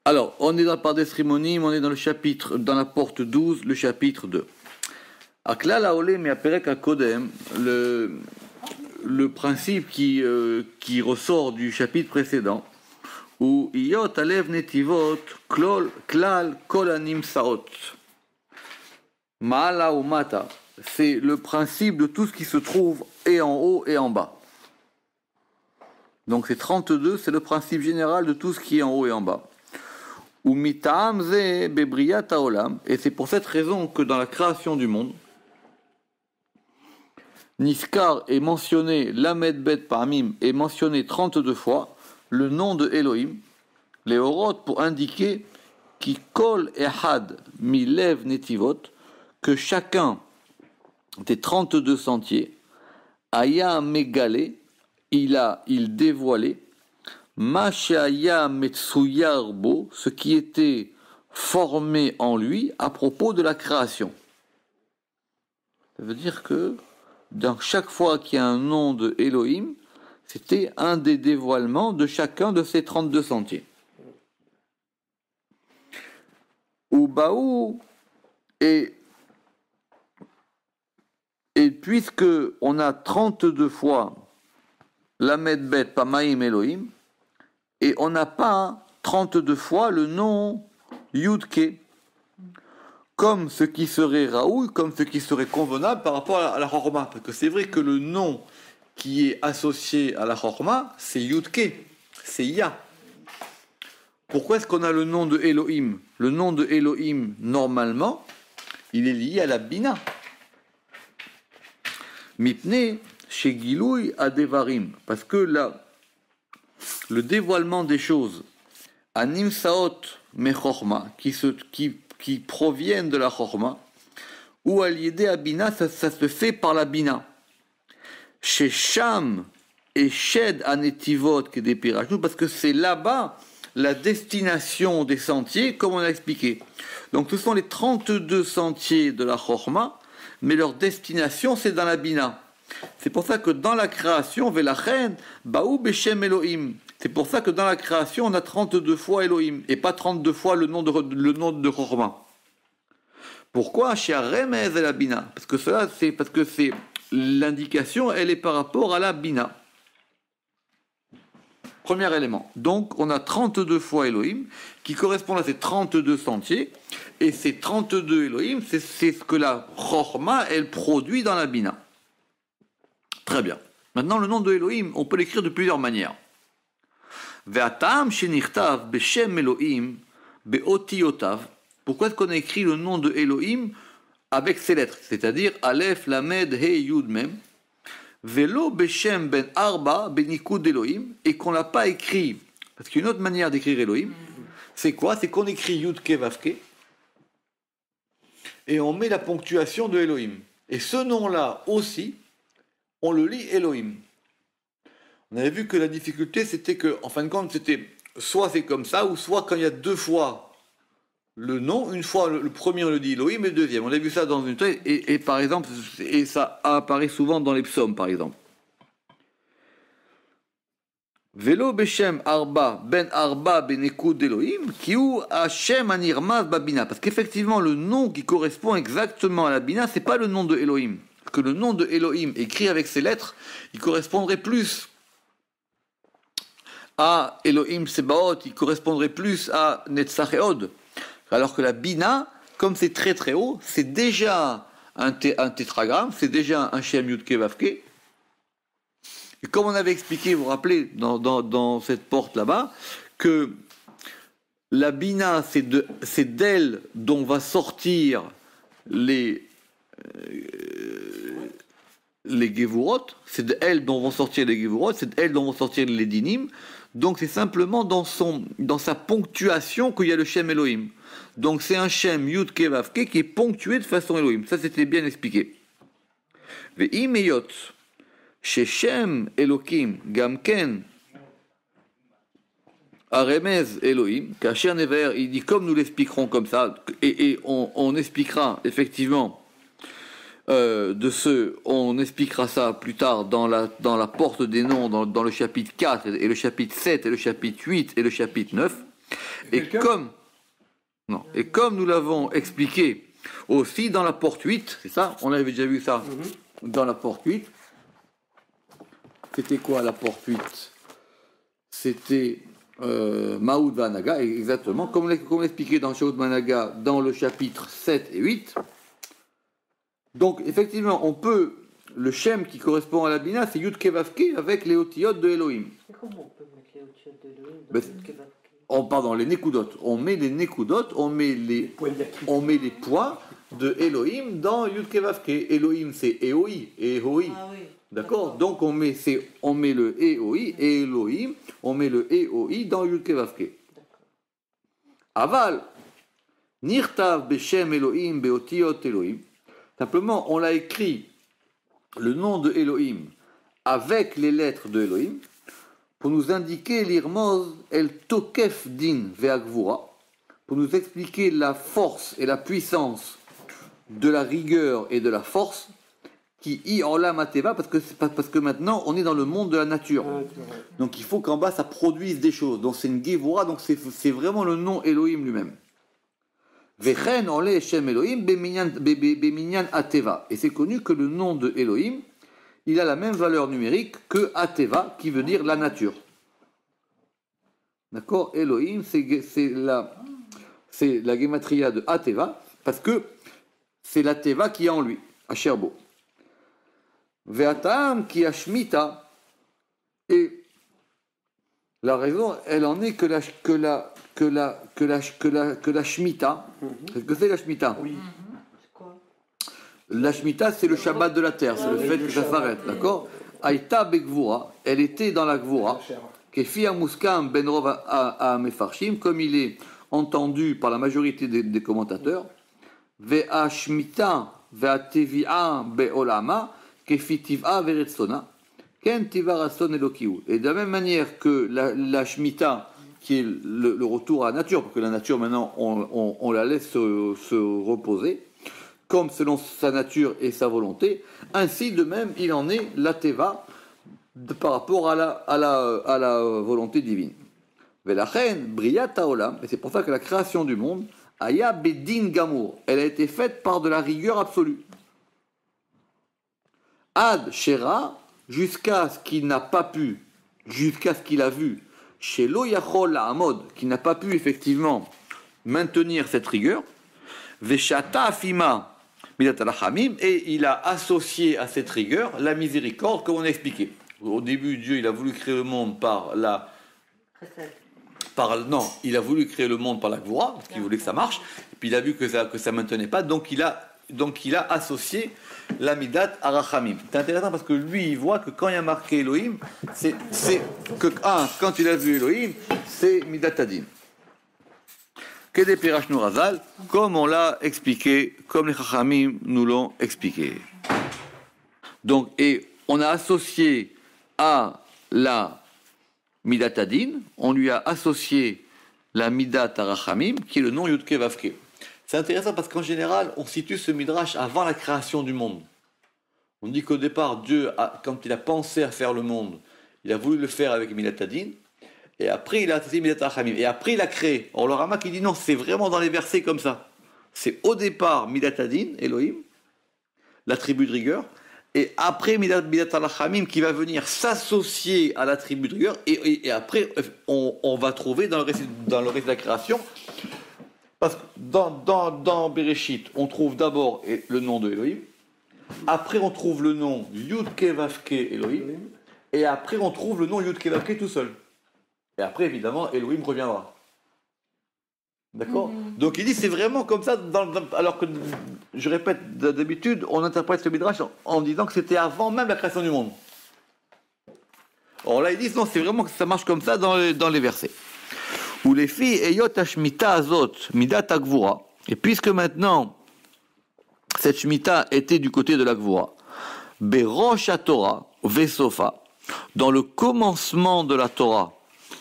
Alors, on est dans par des cérémonies, on est dans le chapitre, dans la porte 12, le chapitre 2. Aklal haoleh me'aperek hakodem, le principe qui ressort du chapitre précédent, où iyot alev netivot klal kol hanimsaot ma'ala ou mata, c'est le principe de tout ce qui se trouve et en haut et en bas. Donc c'est 32, c'est le principe général de tout ce qui est en haut et en bas. Ou mita'am ze bebriyat haolam, et c'est pour cette raison que dans la création du monde, Niskar est mentionné, Lamed Bet Pa'amim est mentionné 32 fois, le nom de Elohim, les Orot pour indiquer qui kol ehad milev netivot, que chacun des 32 sentiers, aya megalé, il dévoilait, mashaya metsuyarbo, ce qui était formé en lui à propos de la création. Ça veut dire que dans chaque fois qu'il y a un nom de Elohim, c'était un des dévoilements de chacun de ces 32 sentiers. Ubaou, et puisque on a 32 fois Lamed Bet Pamaim Elohim, et on n'a pas 32 fois le nom Yudke, comme ce qui serait Raoul, comme ce qui serait convenable par rapport à la Chorma. Parce que c'est vrai que le nom qui est associé à la Chorma, c'est Yudke, c'est Ya. Pourquoi est-ce qu'on a le nom de Elohim? Le nom de Elohim, normalement, il est lié à la Bina. Mipne, chez Gilouï, à Devarim. Parce que là, le dévoilement des choses, à Nimsaot Mechorma, qui proviennent de la Chorma, ou à l'idée à Bina, ça se fait par la Bina. Chez Sham et Shed Anetivot, qui est des Pirajnou, parce que c'est là-bas la destination des sentiers, comme on a expliqué. Donc ce sont les 32 sentiers de la Chorma, mais leur destination, c'est dans la Bina. C'est pour ça que dans la création, Velachen, Baou Beshem Elohim. C'est pour ça que dans la création, on a 32 fois Elohim, et pas 32 fois le nom de Chorma. Pourquoi chez Remez et la Bina? Parce que c'est l'indication, elle est par rapport à la Bina. Premier élément. Donc, on a 32 fois Elohim, qui correspondent à ces 32 sentiers, et ces 32 Elohim, c'est ce que la Chorma, elle produit dans la Bina. Très bien. Maintenant, le nom de Elohim, on peut l'écrire de plusieurs manières. Ve'atam shenichtav beshem Elohim be'otiotav. Pourquoi est-ce qu'on a écrit le nom de Elohim avec ses lettres, c'est-à-dire Aleph, Lamed, He, Yud, Mem, Velo beshem ben arba benikud Elohim, et qu'on l'a pas écrit, parce qu'il y a une autre manière d'écrire Elohim, c'est quoi? C'est qu'on écrit Yud, Ke, Vav, Ke, et on met la ponctuation de Elohim. Et ce nom-là aussi, on le lit Elohim. On avait vu que la difficulté, c'était que, en fin de compte, c'était soit c'est comme ça, ou soit quand il y a deux fois le nom, une fois le premier on le dit Elohim, et le deuxième. On a vu ça dans une truc, et par exemple, et ça apparaît souvent dans les psaumes, par exemple. Velo beshem arba ben ekud Elohim, kiou Hashem anirmaz babina. Parce qu'effectivement, le nom qui correspond exactement à la bina, c'est pas le nom de Elohim. Parce que le nom de Elohim, écrit avec ses lettres, il correspondrait plus à Elohim Sebaot, il correspondrait plus à Netzach et Od. Alors que la Bina, comme c'est très très haut, c'est déjà un tétragramme, c'est déjà un Shem Yud Ke Vav Ke. Et comme on avait expliqué, vous vous rappelez, dans cette porte là-bas, que la Bina, c'est d'elle dont va sortir les Gevurot, c'est d'elle dont vont sortir les Gevurot, c'est d'elle dont vont sortir les Dinim. Donc c'est simplement dans sa ponctuation qu'il y a le Shem Elohim. Donc c'est un Shem Yud Ke Vav Ke qui est ponctué de façon Elohim. Ça c'était bien expliqué. Ve'imeyot chez Shem Elohim Gamken Aremez Elohim, Kacher Never, il dit comme nous l'expliquerons comme ça, et on expliquera effectivement on expliquera ça plus tard dans la porte des noms, dans le chapitre 4, et le chapitre 7, et le chapitre 8, et le chapitre 9. Et comme nous l'avons expliqué aussi dans la porte 8, c'est ça? On avait déjà vu ça dans la porte 8. C'était quoi la porte 8? C'était Maoud Vanaga, exactement, comme on l'expliquait dans Shaoud Managa dans le chapitre 7 et 8. Donc, effectivement, on peut, le Shem qui correspond à la Bina, c'est Yud Kevavke avec les Otiyot de Elohim. Mais comment on peut mettre les Otiyot de Elohim dans Yud Kevavke? Pardon, les Nekudot. On met les Nekudot, on met les points de Elohim dans Yud Kevavke. Elohim, c'est Eoi, Ehoi. Ah oui. D'accord. Donc on met le Eoi et Elohim, on met le Eoi dans Yud Kevavke. Aval, Nirtav Beshem Elohim Beotiyot Elohim. Simplement, on l'a écrit le nom de Elohim avec les lettres de Elohim pour nous indiquer l'Irmoz El Tokef Din Ve'agvura, pour nous expliquer la force et la puissance de la rigueur et de la force qui y en la mateva, parce que maintenant on est dans le monde de la nature. Donc il faut qu'en bas ça produise des choses. Donc c'est une Gevura, donc c'est vraiment le nom Elohim lui-même. Vechen ole Shem Elohim beminyan ateva. Et c'est connu que le nom de Elohim, il a la même valeur numérique que ateva, qui veut dire la nature. D'accord? Elohim, c'est la gematria de ateva, parce que c'est la teva qui est en lui, à Cherbo. Ve'atam ki ashmita, et la raison, elle en est que la Shemitah. Qu'est-ce que c'est la Shemitah? Oui. C'est quoi? La Shemitah, c'est le Shabbat de la terre, c'est le fait que ça s'arrête, d'accord? Aïta Begvura, elle était dans la Gvura, Kefi Amuskam Ben Rov à Mefarshim, comme il est entendu par la majorité des commentateurs, Ve'a Shemitah, Ve'a Tevi'a Be'olama, Kefi Tiv'a Ve'retsona, Ken Tiva Rasson Elokiu. Et de la même manière que la Shemitah, qui est le retour à la nature, parce que la nature maintenant on la laisse se reposer, comme selon sa nature et sa volonté, ainsi de même il en est la teva par rapport à la volonté divine. Velachen briyat haolam, et c'est pour ça que la création du monde, aya bedin gamour, elle a été faite par de la rigueur absolue. Ad shera, jusqu'à ce qu'il n'a pas pu, jusqu'à ce qu'il a vu, chez Lo Yachol Amod, qui n'a pas pu effectivement maintenir cette rigueur, Veshata Afima Midat Alachamim, et il a associé à cette rigueur la miséricorde, comme on a expliqué. Au début, Dieu, il a voulu créer le monde il a voulu créer le monde par la Gvura, parce qu'il voulait que ça marche, et puis il a vu que ça ne maintenait pas, donc il a associé la Midat Arachamim. C'est intéressant parce que lui, il voit que quand il y a marqué Elohim, quand il a vu Elohim, c'est Midat Adin. Kede Pirash Nurazal, comme on l'a expliqué, comme les Chachamim nous l'ont expliqué. Donc, et on a associé à la Midat Adin, on lui a associé la Midat Arachamim, qui est le nom Yudke Vavke. C'est intéressant parce qu'en général, on situe ce midrash avant la création du monde. On dit qu'au départ, Dieu, quand il a pensé à faire le monde, il a voulu le faire avec Midat Adin, et après il a associé Midat Arachamim, et après il a créé. Or le Rama qui dit non, c'est vraiment dans les versets comme ça. C'est au départ Midat Adin, Elohim, l'attribut de rigueur, et après Midat Arachamim qui va venir s'associer à l'attribut de rigueur, et après on va trouver dans le récit de la création. Parce que dans Bereshit, on trouve d'abord le nom de Elohim, après on trouve le nom Yud-Ke Vav-Ke Elohim, et après on trouve le nom Yud-Ke Vav-Ke tout seul. Et après, évidemment, Elohim reviendra. D'accord? Donc il dit, c'est vraiment comme ça, alors que, je répète, d'habitude, on interprète ce midrash en disant que c'était avant même la création du monde. Or là, ils disent, non, c'est vraiment que ça marche comme ça dans les versets. Où les filles ayot hashmita azot midat agvura, et puisque maintenant cette shmita était du côté de la gvura, berosh Torah vesofa, dans le commencement de la Torah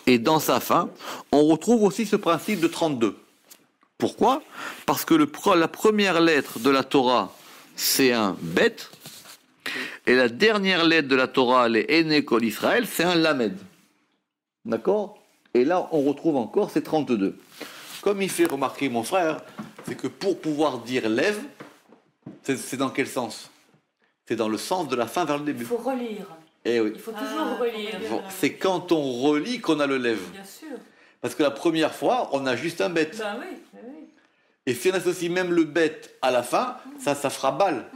et dans sa fin, on retrouve aussi ce principe de 32. Pourquoi? Parce que la première lettre de la Torah c'est un bet, et la dernière lettre de la Torah, les Ene Kol Israël, c'est un lamed. D'accord? et là on retrouve encore ces 32. Comme il fait remarquer mon frère, c'est que pour pouvoir dire lève, c'est dans quel sens? C'est dans le sens de la fin vers le début. Il faut relire. Eh oui. Il faut toujours relire. Bon, c'est quand on relit qu'on a le lève. Bien sûr. Parce que la première fois, on a juste un bête. Ben oui, oui. Et si on associe même le bête à la fin, ça fera balle.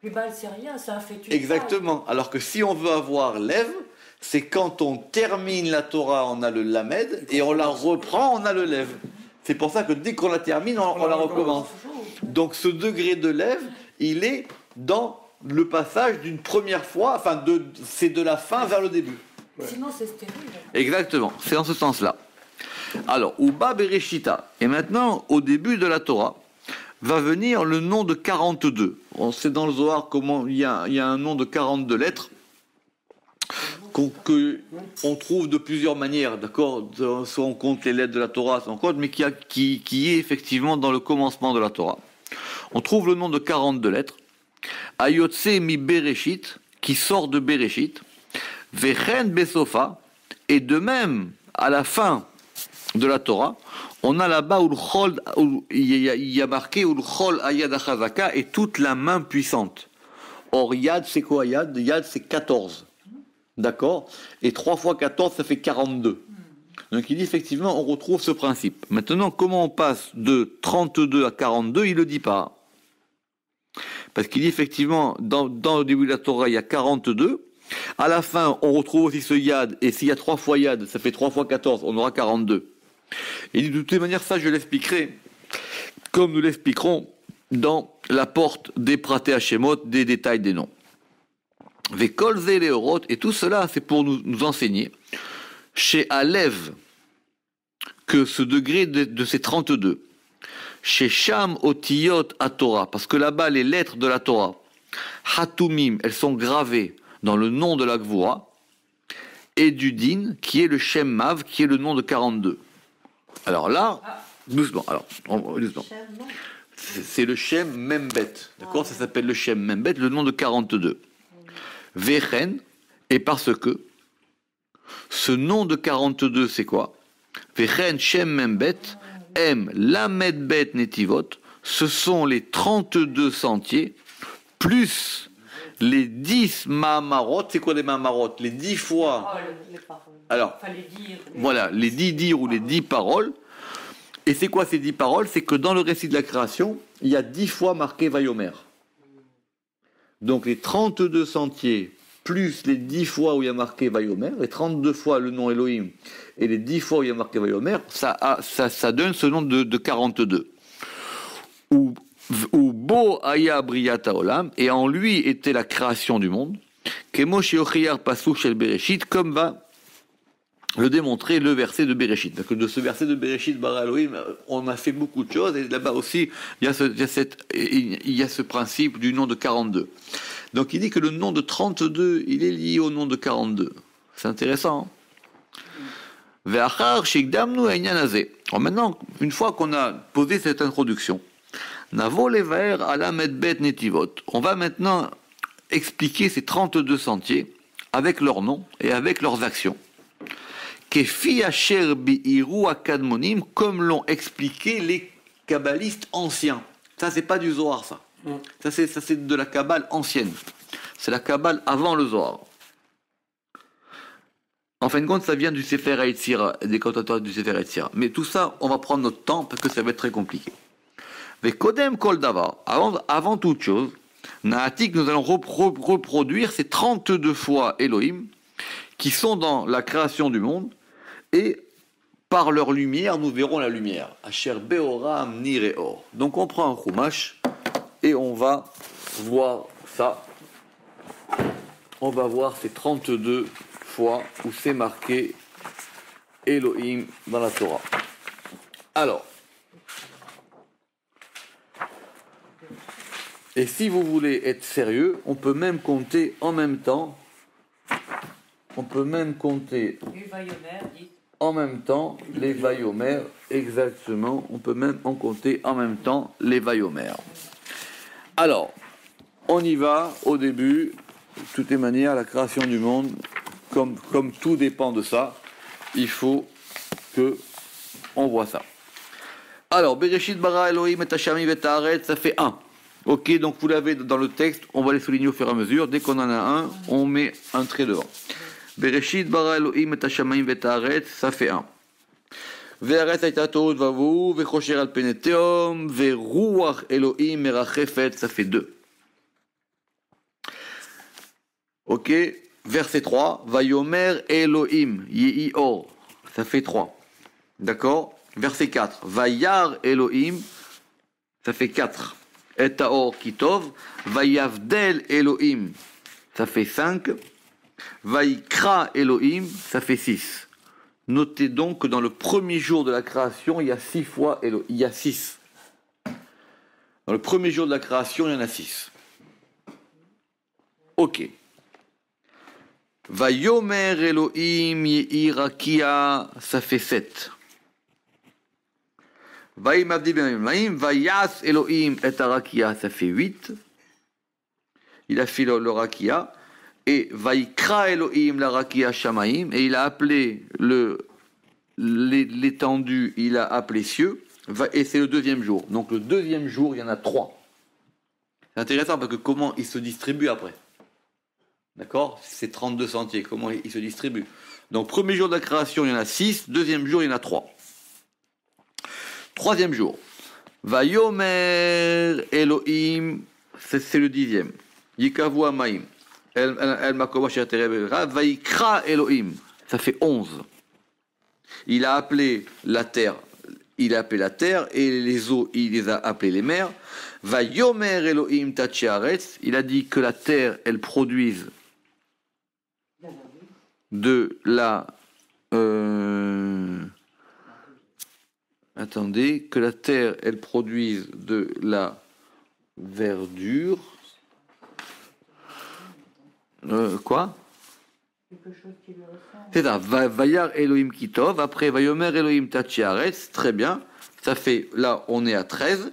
Puis balle, c'est rien, ça a fait une Exactement. Alors que si on veut avoir lève, c'est quand on termine la Torah, on a le lamed, et on la reprend, on a le lève. C'est pour ça que dès qu'on la termine, on la recommence. Donc ce degré de lève, il est dans le passage d'une première fois, enfin c'est de la fin vers le début. Sinon c'est stérile. Exactement, c'est dans ce sens-là. Alors, Uba Bereshita, et maintenant, au début de la Torah, va venir le nom de 42. On sait dans le Zohar comment il y a un nom de 42 lettres qu'on trouve de plusieurs manières, d'accord? Soit on compte les lettres de la Torah, soit on compte, mais qui est effectivement dans le commencement de la Torah. On trouve le nom de 42 lettres. Ayotse mi Bereshit, qui sort de Bereshit. Vechen Besofa, et de même, à la fin de la Torah, on a là-bas il y a marqué Ulchol Ayad Achazaka et toute la main puissante. Or, Yad, c'est quoi Yad? Yad, c'est 14. D'accord? Et 3 fois 14, ça fait 42. Donc il dit effectivement, on retrouve ce principe. Maintenant, comment on passe de 32 à 42, il ne le dit pas. Parce qu'il dit effectivement, dans le début de la Torah, il y a 42. À la fin, on retrouve aussi ce Yad, et s'il y a 3 fois Yad, ça fait 3 fois 14, on aura 42. Et de toute manière, ça je l'expliquerai, comme nous l'expliquerons dans la porte des Praté Hashemot, des détails des noms. Vekol Zéléorot, et tout cela, c'est pour nous enseigner, chez Alev, que ce degré de ces 32, chez Sham Otiyot à Torah, parce que là-bas, les lettres de la Torah, Hatumim, elles sont gravées dans le nom de la Gvura, et du Din, qui est le Shem Mav, qui est le nom de 42. Alors là, doucement, doucement. C'est le Shem Membet, d'accord? Ça s'appelle le Shem Membet, le nom de 42. Vechen, et parce que, ce nom de 42, c'est quoi? Vechen Shem Membet, M Lamed Bet Netivot, ce sont les 32 sentiers, plus les 10 Mahamarot. C'est quoi les Mahamarot? Les 10 fois. Alors, voilà, les 10 dires ou les 10 paroles. Et c'est quoi ces 10 paroles? C'est que dans le récit de la création, il y a 10 fois marqué Vayomer. Donc les 32 sentiers, plus les 10 fois où il y a marqué Vayomer, les 32 fois le nom Elohim, et les 10 fois où il y a marqué Vayomer, ça donne ce nom de 42. Ou Bo Aya Briyata Olam, et en lui était la création du monde, Kemo Sheochiyar Pasuk Shel Bereshit, comme va le démontrer le verset de Bereshit. Parce que de ce verset de Bereshit, Bara Elohim, on a fait beaucoup de choses, et là-bas aussi, il y a ce principe du nom de 42. Donc il dit que le nom de 32, il est lié au nom de 42. C'est intéressant. Alors maintenant, une fois qu'on a posé cette introduction, on va maintenant expliquer ces 32 sentiers avec leurs noms et avec leurs actions. Comme l'ont expliqué les kabbalistes anciens. Ça, c'est pas du Zohar, ça. Ça, c'est de la Kabbale ancienne. C'est la Kabbale avant le Zohar. En fin de compte, ça vient du Sefer HaYetzira, des commentateurs du Sefer HaYetzira. Mais tout ça, on va prendre notre temps parce que ça va être très compliqué. Mais Kodem Kol Davar, avant toute chose, Naatik, nous allons reproduire ces 32 fois Elohim qui sont dans la création du monde, et par leur lumière, nous verrons la lumière. Asher Beoram Nireor. Donc on prend un Chumash et on va voir ça. On va voir ces 32 fois où c'est marqué Elohim dans la Torah. Alors, et si vous voulez être sérieux, on peut même compter en même temps. On peut même compter en même temps les Vayomer, exactement. On peut même en compter en même temps les Vayomer. Alors, on y va au début. De toutes les manières, la création du monde, comme tout dépend de ça, il faut que on voit ça. Alors, Bereshit bara Elohim et Hashamim et Haaretz, ça fait 1. Ok, donc vous l'avez dans le texte, on va les souligner au fur et à mesure. Dès qu'on en a un, on met un trait devant. Bereshit bara Elohim et Hashamim et Haaretz, ça fait 1. Ve'aretz hayta tohu vavu, ve'chosher al pnei tehom, ve'ruach Elohim merachefet, ça fait 2. Ok, verset 3, Vayomer Elohim, Yehi Or, ça fait 3. D'accord? Verset 4, Vayar Elohim, ça fait 4. Et Taor Kitov, Vayavdel Elohim, ça fait 5. Vaikra Elohim, ça fait 6. Notez donc que dans le premier jour de la création, il y a 6 fois Elohim, il y a 6. Dans le premier jour de la création, il y en a 6. Ok. Vayomer Elohim Yehi Rakia, ça fait 7. Vayas Elohim et Arakia, ça fait 8. Il a fait le Rakia. Et Vaikra Elohim la Rakia Shamaim. Et il a appelé l'étendue, il a appelé cieux. Et c'est le deuxième jour. Donc le deuxième jour, il y en a 3. C'est intéressant parce que comment il se distribue après. D'accord? C'est 32 sentiers. Comment il se distribue. Donc premier jour de la création, il y en a 6. Deuxième jour, il y en a 3. Troisième jour. Vayomer Elohim, c'est le 10e. Yikavu Amaim. El Makoma Sheterevera. Vaikra Elohim, ça fait 11. Il a appelé la terre. Il a appelé la terre et les eaux, il les a appelées les mers. Vayomer Elohim Tachearetz. Il a dit que la terre, elle produise de la. Attendez, que la terre, elle produise de la verdure. Quoi? Quelque chose qui lui ressemble. C'est ça, Vayar Elohim Kitov, après Vayomer Elohim Tachiaretz, très bien. Ça fait, là, on est à 13.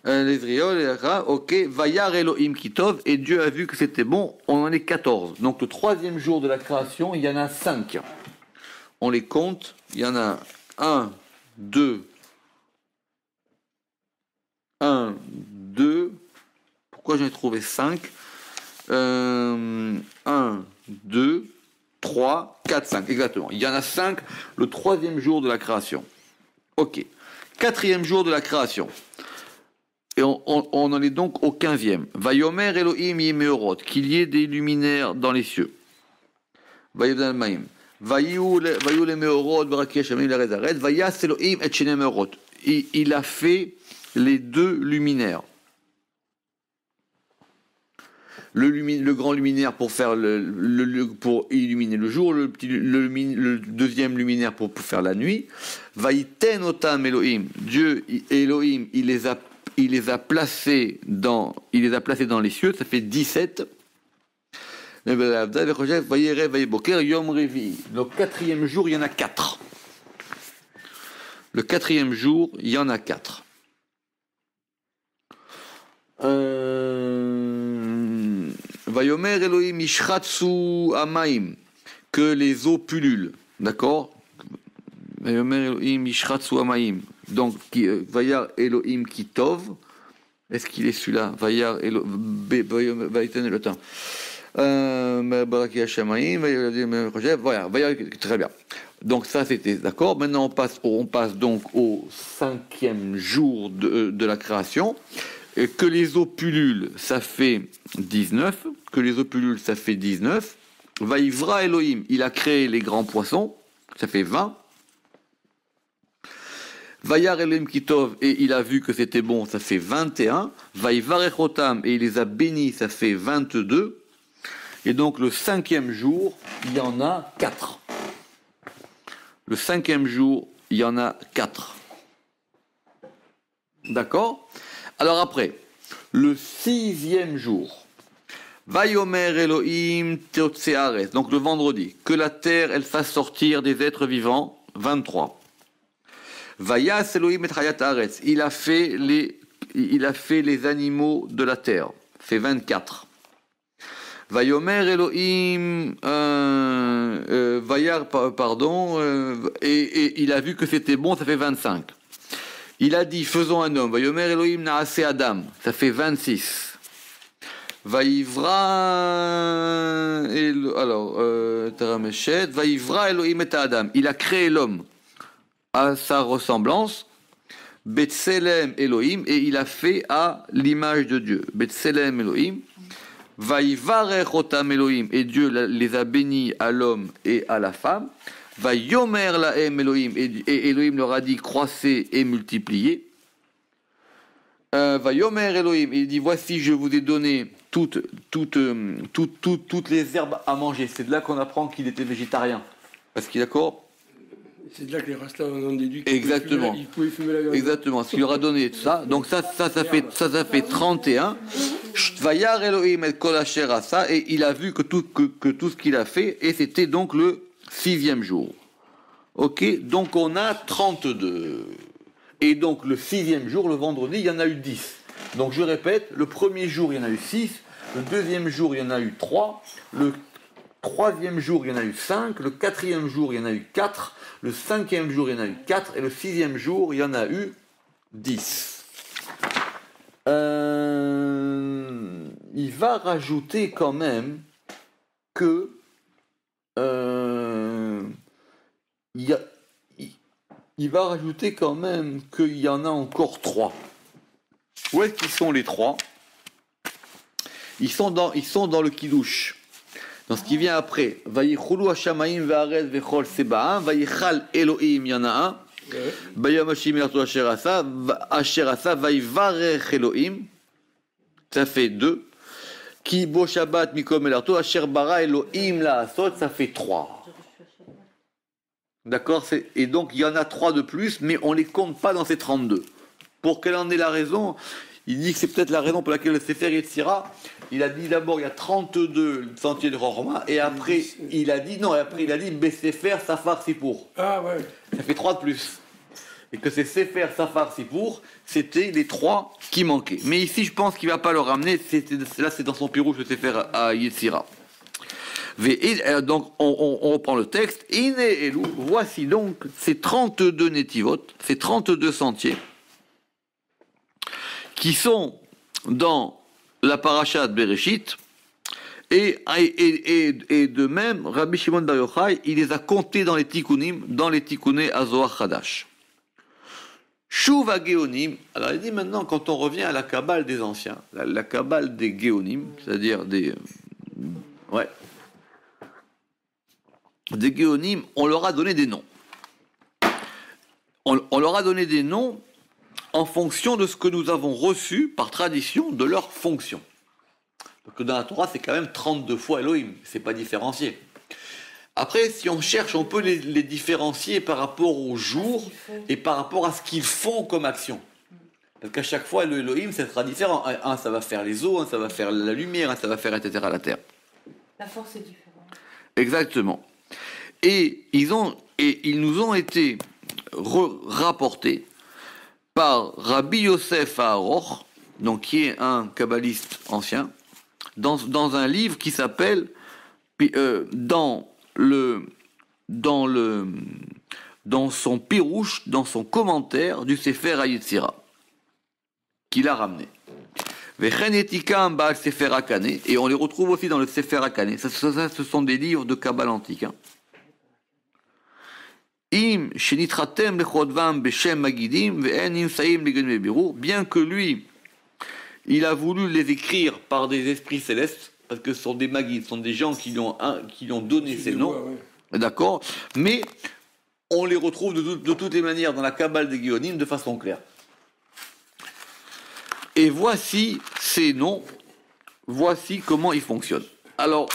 Les Zriol, les Ra, ok, Vayar Elohim Kitov, et Dieu a vu que c'était bon, on en est 14. Donc le troisième jour de la création, il y en a 5. On les compte, il y en a 1, 2, 1, 2, pourquoi j'en ai trouvé 5 1, 2, 3, 4, 5, exactement. Il y en a 5 le troisième jour de la création. Ok. Quatrième jour de la création. Et on en est donc au 15e. Vayomer Elohim Yemeorot, qu'il y ait des luminaires dans les cieux. Vayodal Maim. Il a fait les 2 luminaires. Le grand luminaire pour faire pour illuminer le jour, le deuxième luminaire pour faire la nuit. Vaïten otam Elohim. Dieu Elohim, il les a placés dans les cieux. Ça fait 17. Le quatrième jour, il y en a 4. Le quatrième jour, il y en a 4. Vayomer Elohim Ishratsu Amaim, que les eaux pullulent. D'accord? Vayomer Elohim Ishratsu Amaim. Donc, Vayar Elohim Kitov. Est-ce qu'il est celui-là? Vayar Elohim. Voilà, très bien. Donc ça c'était d'accord. Maintenant on passe donc au 5e jour de la création. Et que les eaux pullulent, ça fait 19. Que les eaux pullulent, ça fait 19. Vaïvra Elohim, il a créé les grands poissons, ça fait 20. Vayar Elohim Kitov, et il a vu que c'était bon, ça fait 21. Vaïvarechotam, et il les a bénis, ça fait 22. Et donc le 5e jour, il y en a 4. Le 5e jour, il y en a 4. D'accord? Alors après, le 6e jour, Vayomer Elohim Teotseares, donc le vendredi, que la terre, elle fasse sortir des êtres vivants, 23. Vayas Elohim et Hayat Haaretz, il a fait les animaux de la terre, fait 24. Vayomer Elohim et il a vu que c'était bon, ça fait 25. Il a dit, faisons un homme. Vayomer Elohim naase Adam, ça fait 26. Vaivra, Tarameshet, Vaivra Elohim et Adam. Il a créé l'homme à sa ressemblance. Betselem Elohim, et il a fait à l'image de Dieu. Betselem Elohim. Vaivarech otam Elohim, et Dieu les a bénis à l'homme et à la femme. Vayomer lahem Elohim, et Elohim leur a dit croissez et multipliez. Vayomer Elohim, il dit voici je vous ai donné toutes les herbes à manger. C'est de là qu'on apprend qu'il était végétarien. Parce qu'il est d'accord. C'est de là que les Rastas ont déduit exactement. Ils pouvaient fumer la viande. Exactement, ce qu'il leur a donné ça. Donc ça fait 31. Vayar Elohim et kol asher asa, et il a vu que tout ce qu'il a fait, et c'était donc le 6e jour. Ok, donc on a 32. Et donc le 6e jour, le vendredi, il y en a eu 10. Donc je répète, le premier jour, il y en a eu 6. Le deuxième jour, il y en a eu 3. Le troisième jour, il y en a eu 5. Le quatrième jour, il y en a eu 4. Le 5e jour, il y en a eu 4. Et le 6e jour, il y en a eu 10. Il va rajouter quand même que il va rajouter quand même qu'il y en a encore 3. Où est-ce qu'ils sont les 3? Ils sont dans le Kiddush. Dans ce qui vient après. Vayichulu Hashamaim ve'aretz ve'chol seba'am. Vayichal Elohim, il y en a un. Bayom Hashim Yartu Asher Asa. Vayivarech Elohim. Ça fait 2. Ki bo Shabbat mikom elarto. Asher bara Elohim la'asot. Ça fait 3. D'accord, et donc il y en a 3 de plus, mais on ne les compte pas dans ces 32. Pour quelle en est la raison? Il dit que c'est peut-être la raison pour laquelle le Sefer Yetzira, il a dit d'abord il y a 32 sentiers de Chorma, et après il a dit Sefer Safar Sipour. Ah ouais. Ça fait 3 de plus. Et que ces Sefer Safar Sipour, c'était les 3 qui manquaient. Mais ici je pense qu'il ne va pas le ramener, là c'est dans son pirouche le Sefer à Yetzira. Donc, on reprend le texte. Voici donc ces 32 netivot, ces 32 sentiers, qui sont dans la paracha de Bereshit, et de même, Rabbi Shimon Bar Yochai, il les a comptés dans les tikkunim, dans les tikkunei Azohar Chadash. Shuv HaGeonim, alors il dit maintenant, quand on revient à la Kabbale des anciens, la Kabbale des Geonim, c'est-à-dire des Géonim, on leur a donné des noms. On leur a donné des noms en fonction de ce que nous avons reçu par tradition de leur fonction. Donc dans la Torah, c'est quand même 32 fois Elohim, c'est pas différencié. Après, si on cherche, on peut les différencier par rapport au jour et par rapport à ce qu'ils font comme action. Parce qu'à chaque fois, le Elohim, ça sera différent. Un, ça va faire les eaux, un, ça va faire la lumière, un, ça va faire, etc., la terre. La force est différente. Exactement. Et ils nous ont été rapportés par Rabbi Yosef Haaroch, donc qui est un kabbaliste ancien, dans un livre qui s'appelle dans son pirouche, dans son commentaire du Sefer HaYetzira, qu'il a ramené. Et on les retrouve aussi dans le Sefer HaKaneh. Ça, ce sont des livres de Kabbale antique. Bien que lui, il a voulu les écrire par des esprits célestes, parce que ce sont des magides, ce sont des gens qui lui ont donné ces noms, d'accord, mais on les retrouve de toutes les manières dans la Kabbale des Géonim de façon claire. Et voici ces noms, voici comment ils fonctionnent. Alors,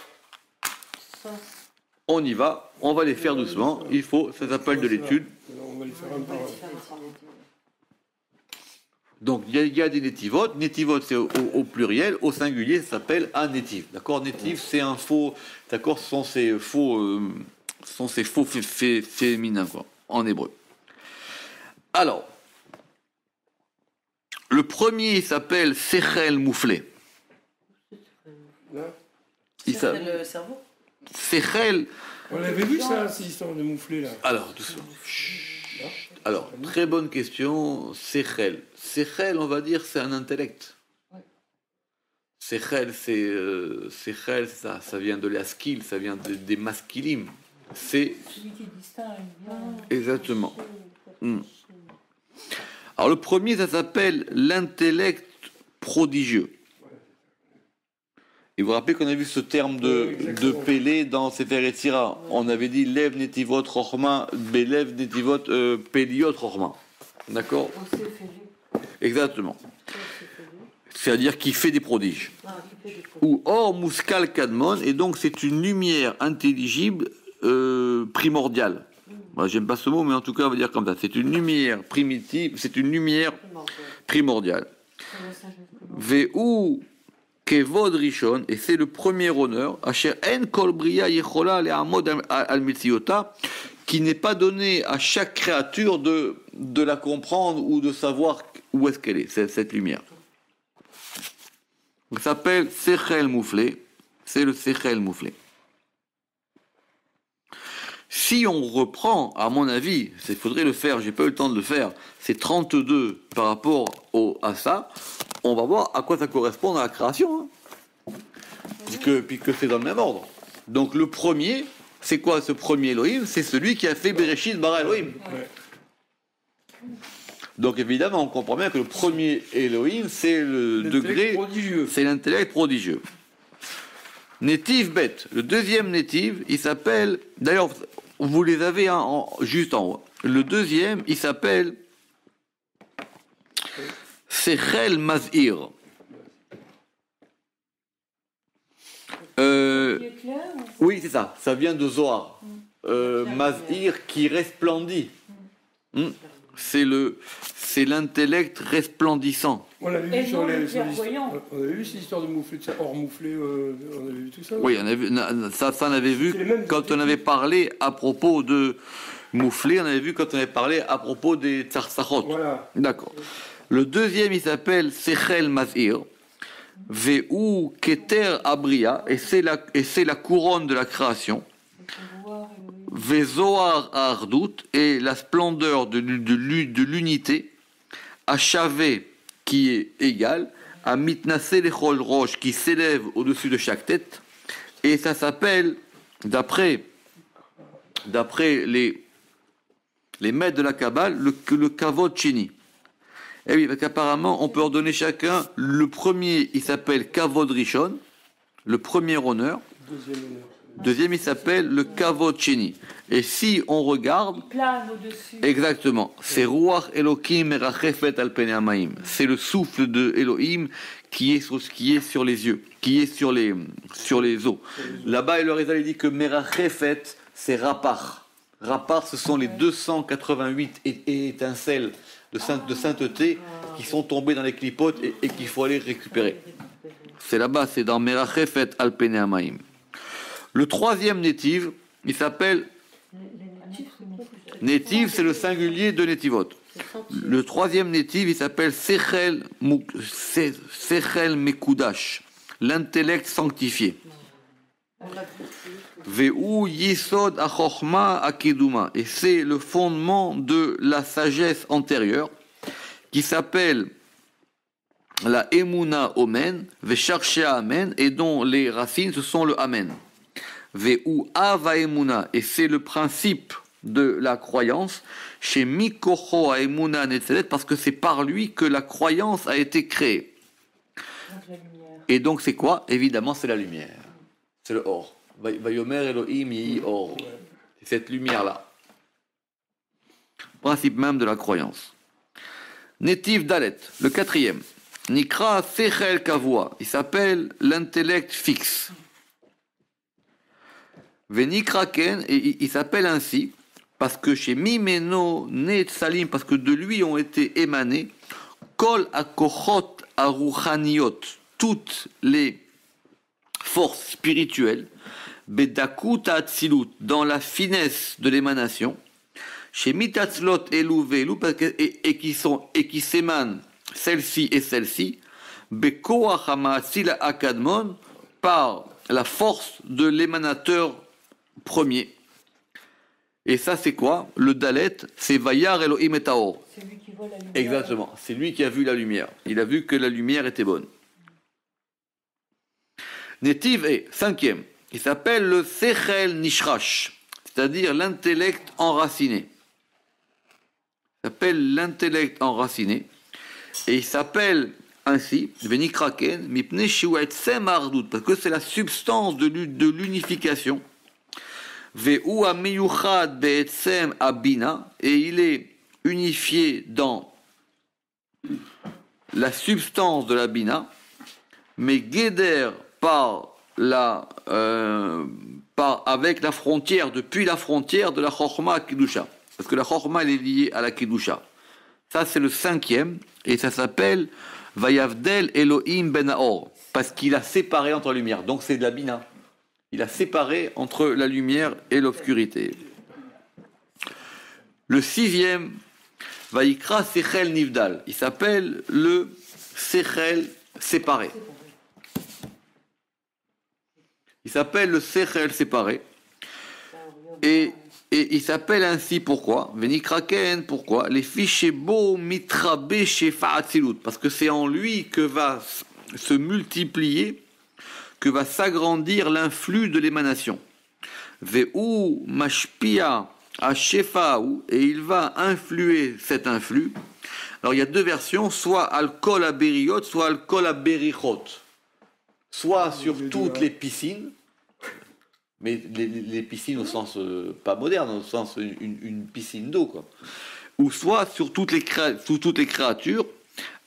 on y va, on va les faire doucement, ça s'appelle de l'étude. On va les faire un par un. Donc, il y a des netivot. Netivot, c'est au pluriel. Au singulier, ça s'appelle un netiv. D'accord? Netiv, c'est un faux. D'accord? Ce sont ces faux féminins, quoi, en hébreu. Alors, le premier s'appelle Sechel Mouflé. C'est le cerveau? Sechel, On avait vu ça, cette histoire de moufler là. Alors, doucement. Alors, très bonne question. Sechel. Sechel, on va dire, c'est un intellect. Sechel, Sechel, ça vient de l'askil, ça vient des masculim. C'est Celui qui distingue bien. exactement. Alors, le premier, ça s'appelle l'intellect prodigieux. Et vous vous rappelez qu'on a vu ce terme de Pélé dans Sefer Yetzira. On avait dit Lev Netivot Rochma, Belev Netivot Péliot Rochma. D'accord? On s'est fait lui. Exactement. On s'est fait lui. C'est-à-dire qu'il fait des prodiges. Ah, il fait des produits. Ou Or Muskal Kadmon, et donc c'est une lumière intelligible primordiale. Moi, j'aime pas ce mot, mais en tout cas, on va dire comme ça. C'est une lumière primitive, c'est une lumière primordiale. C'est la sagesse primordiale. Ve'u Kevod Rishon, et c'est le premier honneur, Asher En Kol Bria Yechola Le'amod al Metziota, qui n'est pas donné à chaque créature de la comprendre ou de savoir où est-ce qu'elle est, cette lumière. Ça s'appelle Sechel Mouflé, c'est le Sechel Mouflé. Si on reprend, à mon avis, il faudrait le faire, j'ai pas eu le temps de le faire, c'est 32 par rapport à ça, on va voir à quoi ça correspond dans la création, hein. Puisque c'est dans le même ordre. Donc le premier, c'est quoi ce premier Elohim? C'est celui qui a fait Bereshit bara Elohim. Ouais. Donc évidemment, on comprend bien que le premier Elohim, c'est le degré, prodigieux. c'est l'intellect prodigieux. Netiv Bet, le deuxième Netiv, il s'appelle, d'ailleurs, vous les avez juste en haut. Le deuxième, il s'appelle Sechel Mazir. Il est clair ou- Oui, c'est ça, ça vient de Zohar. Mazir qui resplendit. C'est l'intellect resplendissant. On avait Et vu sur non, les. le sur clairvoyant. on avait vu cette histoire de moufler, de ça, hors moufler, on avait vu tout ça. Oui, ça on avait vu C'est les mêmes quand on avait parlé à propos de Mouflé, on avait vu quand on avait parlé à propos des Tsarsachot. Voilà. D'accord. Le deuxième, il s'appelle Sechel Mazir, Ve'u Keter Abria, et c'est la couronne de la création. Le pouvoir et le- Vezoar Ardout, et la splendeur de l'unité, à Chavé, qui est égal, à Mitnase Lechol Roche, qui s'élève au-dessus de chaque tête, et ça s'appelle, d'après les maîtres de la Kabbale, le Kavod Sheni. Et oui, parce qu'apparemment, on peut en donner chacun. Le premier, il s'appelle Kavod Rishon, le premier honneur. Deuxième honneur. Deuxième, il s'appelle le Kavod Sheni. Et si on regarde, Il plane au-dessus. exactement, c'est Ruach Elohim Merachefet al Pnei Hamayim. C'est le souffle de Elohim qui est sur les yeux, qui est sur les eaux. Là-bas, il leur dit que Merachefet, c'est Rapar. Rapar, ce sont les 288 étincelles de sainteté qui sont tombées dans les clipotes et qu'il faut aller récupérer. C'est là-bas, c'est dans Merachefet al Pnei Hamayim. Le troisième Netiv, il s'appelle Netiv, c'est le singulier de Netivot. Le troisième Netiv, il s'appelle Sechel Mekudash, l'intellect sanctifié. Ve'u Yisod Achochma Akeduma, et c'est le fondement de la sagesse antérieure qui s'appelle la Emuna Omen, Ve'Sharshea Amen, et dont les racines ce sont le Amen. Ve'u Ava Emuna, et c'est le principe de la croyance chez Mikocho Emuna Netzelet, parce que c'est par lui que la croyance a été créée. Donc la lumière. Et donc c'est quoi? Évidemment c'est la lumière, c'est le Or. Vayomer Elohim Yehi Or. C'est cette lumière-là. Principe même de la croyance. Netiv Dalet, le quatrième. Nikra Sechel Kavua, il s'appelle l'intellect fixe. Venikra Ken, et il s'appelle ainsi, parce que chez Mimeno Netzalim, parce que de lui ont été émanés, Kol Akochot Aruchaniot, toutes les forces spirituelles, Bedakut Atzilut, dans la finesse de l'émanation, chez Mitatzlot Elu Velu, et qui s'émanent celle-ci et celle-ci, Bekoach Hamatzil Akadmon, par la force de l'émanateur premier, Et ça, c'est quoi? Le Dalet, c'est Vayar Elohim et Taor. C'est lui qui voit la lumière. Exactement, c'est lui qui a vu la lumière. Il a vu que la lumière était bonne. Netiv est cinquième. Il s'appelle le Sechel Nishrash, c'est-à-dire l'intellect enraciné. Il s'appelle l'intellect enraciné. Et il s'appelle ainsi, Venikraken, Mipne Shiuetzem Ardout, parce que c'est la substance de l'unification. Ve'u ameyuchad be'etzem abina, et il est unifié dans la substance de la bina, mais Geder avec la frontière, depuis la frontière de la Chochma Kidusha. Parce que la Chochma, elle est liée à la Kidusha. Ça, c'est le cinquième, et ça s'appelle Vayavdel Elohim Ben Haor, parce qu'il a séparé entre la lumière. Donc, c'est de la bina. Il a séparé entre la lumière et l'obscurité. Le sixième, Vaikra Sechel Nivdal. Il s'appelle le Sechel séparé. Il s'appelle le Sechel séparé. Et il s'appelle ainsi pourquoi? Venikraken, pourquoi? Les fichiers beaux mitrabe chez Fa'atzilut. Parce que c'est en lui que va se multiplier, que va s'agrandir l'influx de l'émanation. Ve'u mashpia ashefa'u, et il va influer cet influx. Alors il y a deux versions, soit al-kol aberiot, soit al-kol aberichot. Soit sur toutes les piscines, mais les piscines au sens pas moderne, au sens une piscine d'eau, quoi. Ou soit sur toutes les créatures,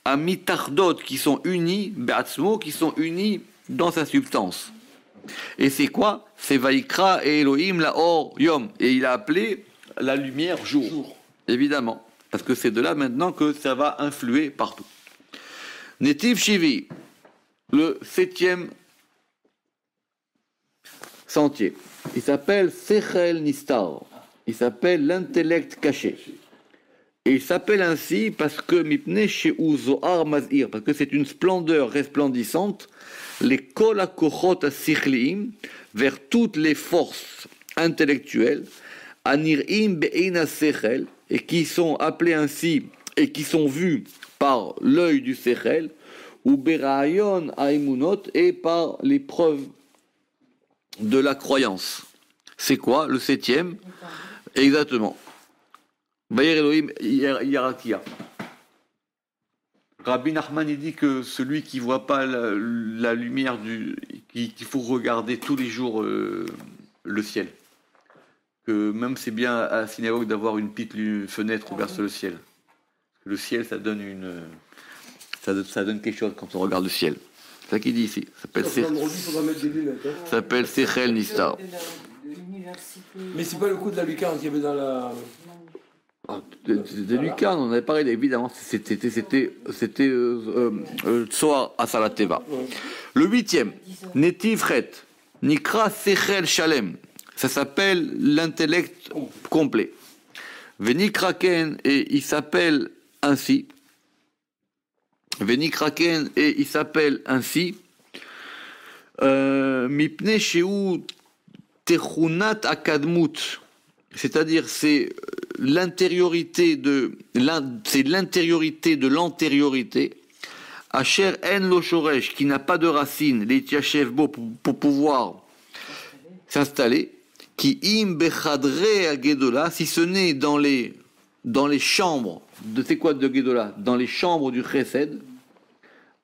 à mitardot, qui sont unies, be'atzmo, qui sont unies dans sa substance. Et c'est quoi? C'est Vaikra et Elohim la Or Yom. Et il a appelé la lumière jour. Évidemment. Parce que c'est de là maintenant que ça va influer partout. Netiv Shivi, le septième sentier. Il s'appelle Sechel Nistar. Il s'appelle l'intellect caché. Et il s'appelle ainsi parce que Mipne Sheu Zohar Mazir, parce que c'est une splendeur resplendissante, les Kol HaKochot HaSichliim, vers toutes les forces intellectuelles, Anirim Be'ein Sechel, et qui sont appelées ainsi, et qui sont vues par l'œil du Sechel, ou Berayon Haimunot, et par les preuves de la croyance. C'est quoi le septième? Exactement. Bayer Elohim Yarakia. Rabbi Nachman il dit que celui qui ne voit pas la lumière qu'il faut regarder tous les jours le ciel. Que même c'est bien à la synagogue d'avoir une petite fenêtre ouverte sur le ciel. Le ciel, ça donne ça donne quelque chose quand on regarde le ciel. C'est ça qu'il dit ici. Ça s'appelle Sechel Nistar. Mais c'est pas le coup de la lucarne qu'il y avait dans la... De lucarne, on avait parlé, évidemment, c'était Tsoar Asalateva. Le huitième, Netivret, Nikra Sechel Shalem. Ça s'appelle l'intellect complet. Venikraken, et il s'appelle ainsi. Venikraken, et il s'appelle ainsi. Mipne Sheu Techunat Akadmut. C'est-à-dire, c'est l'intériorité de l'antériorité. Asher en lo shoresh, qui n'a pas de racine, les tiachev bo pour pouvoir s'installer. Qui im bechadre a Gedola, si ce n'est dans les chambres c'est quoi de Gedola? Dans les chambres du Chesed.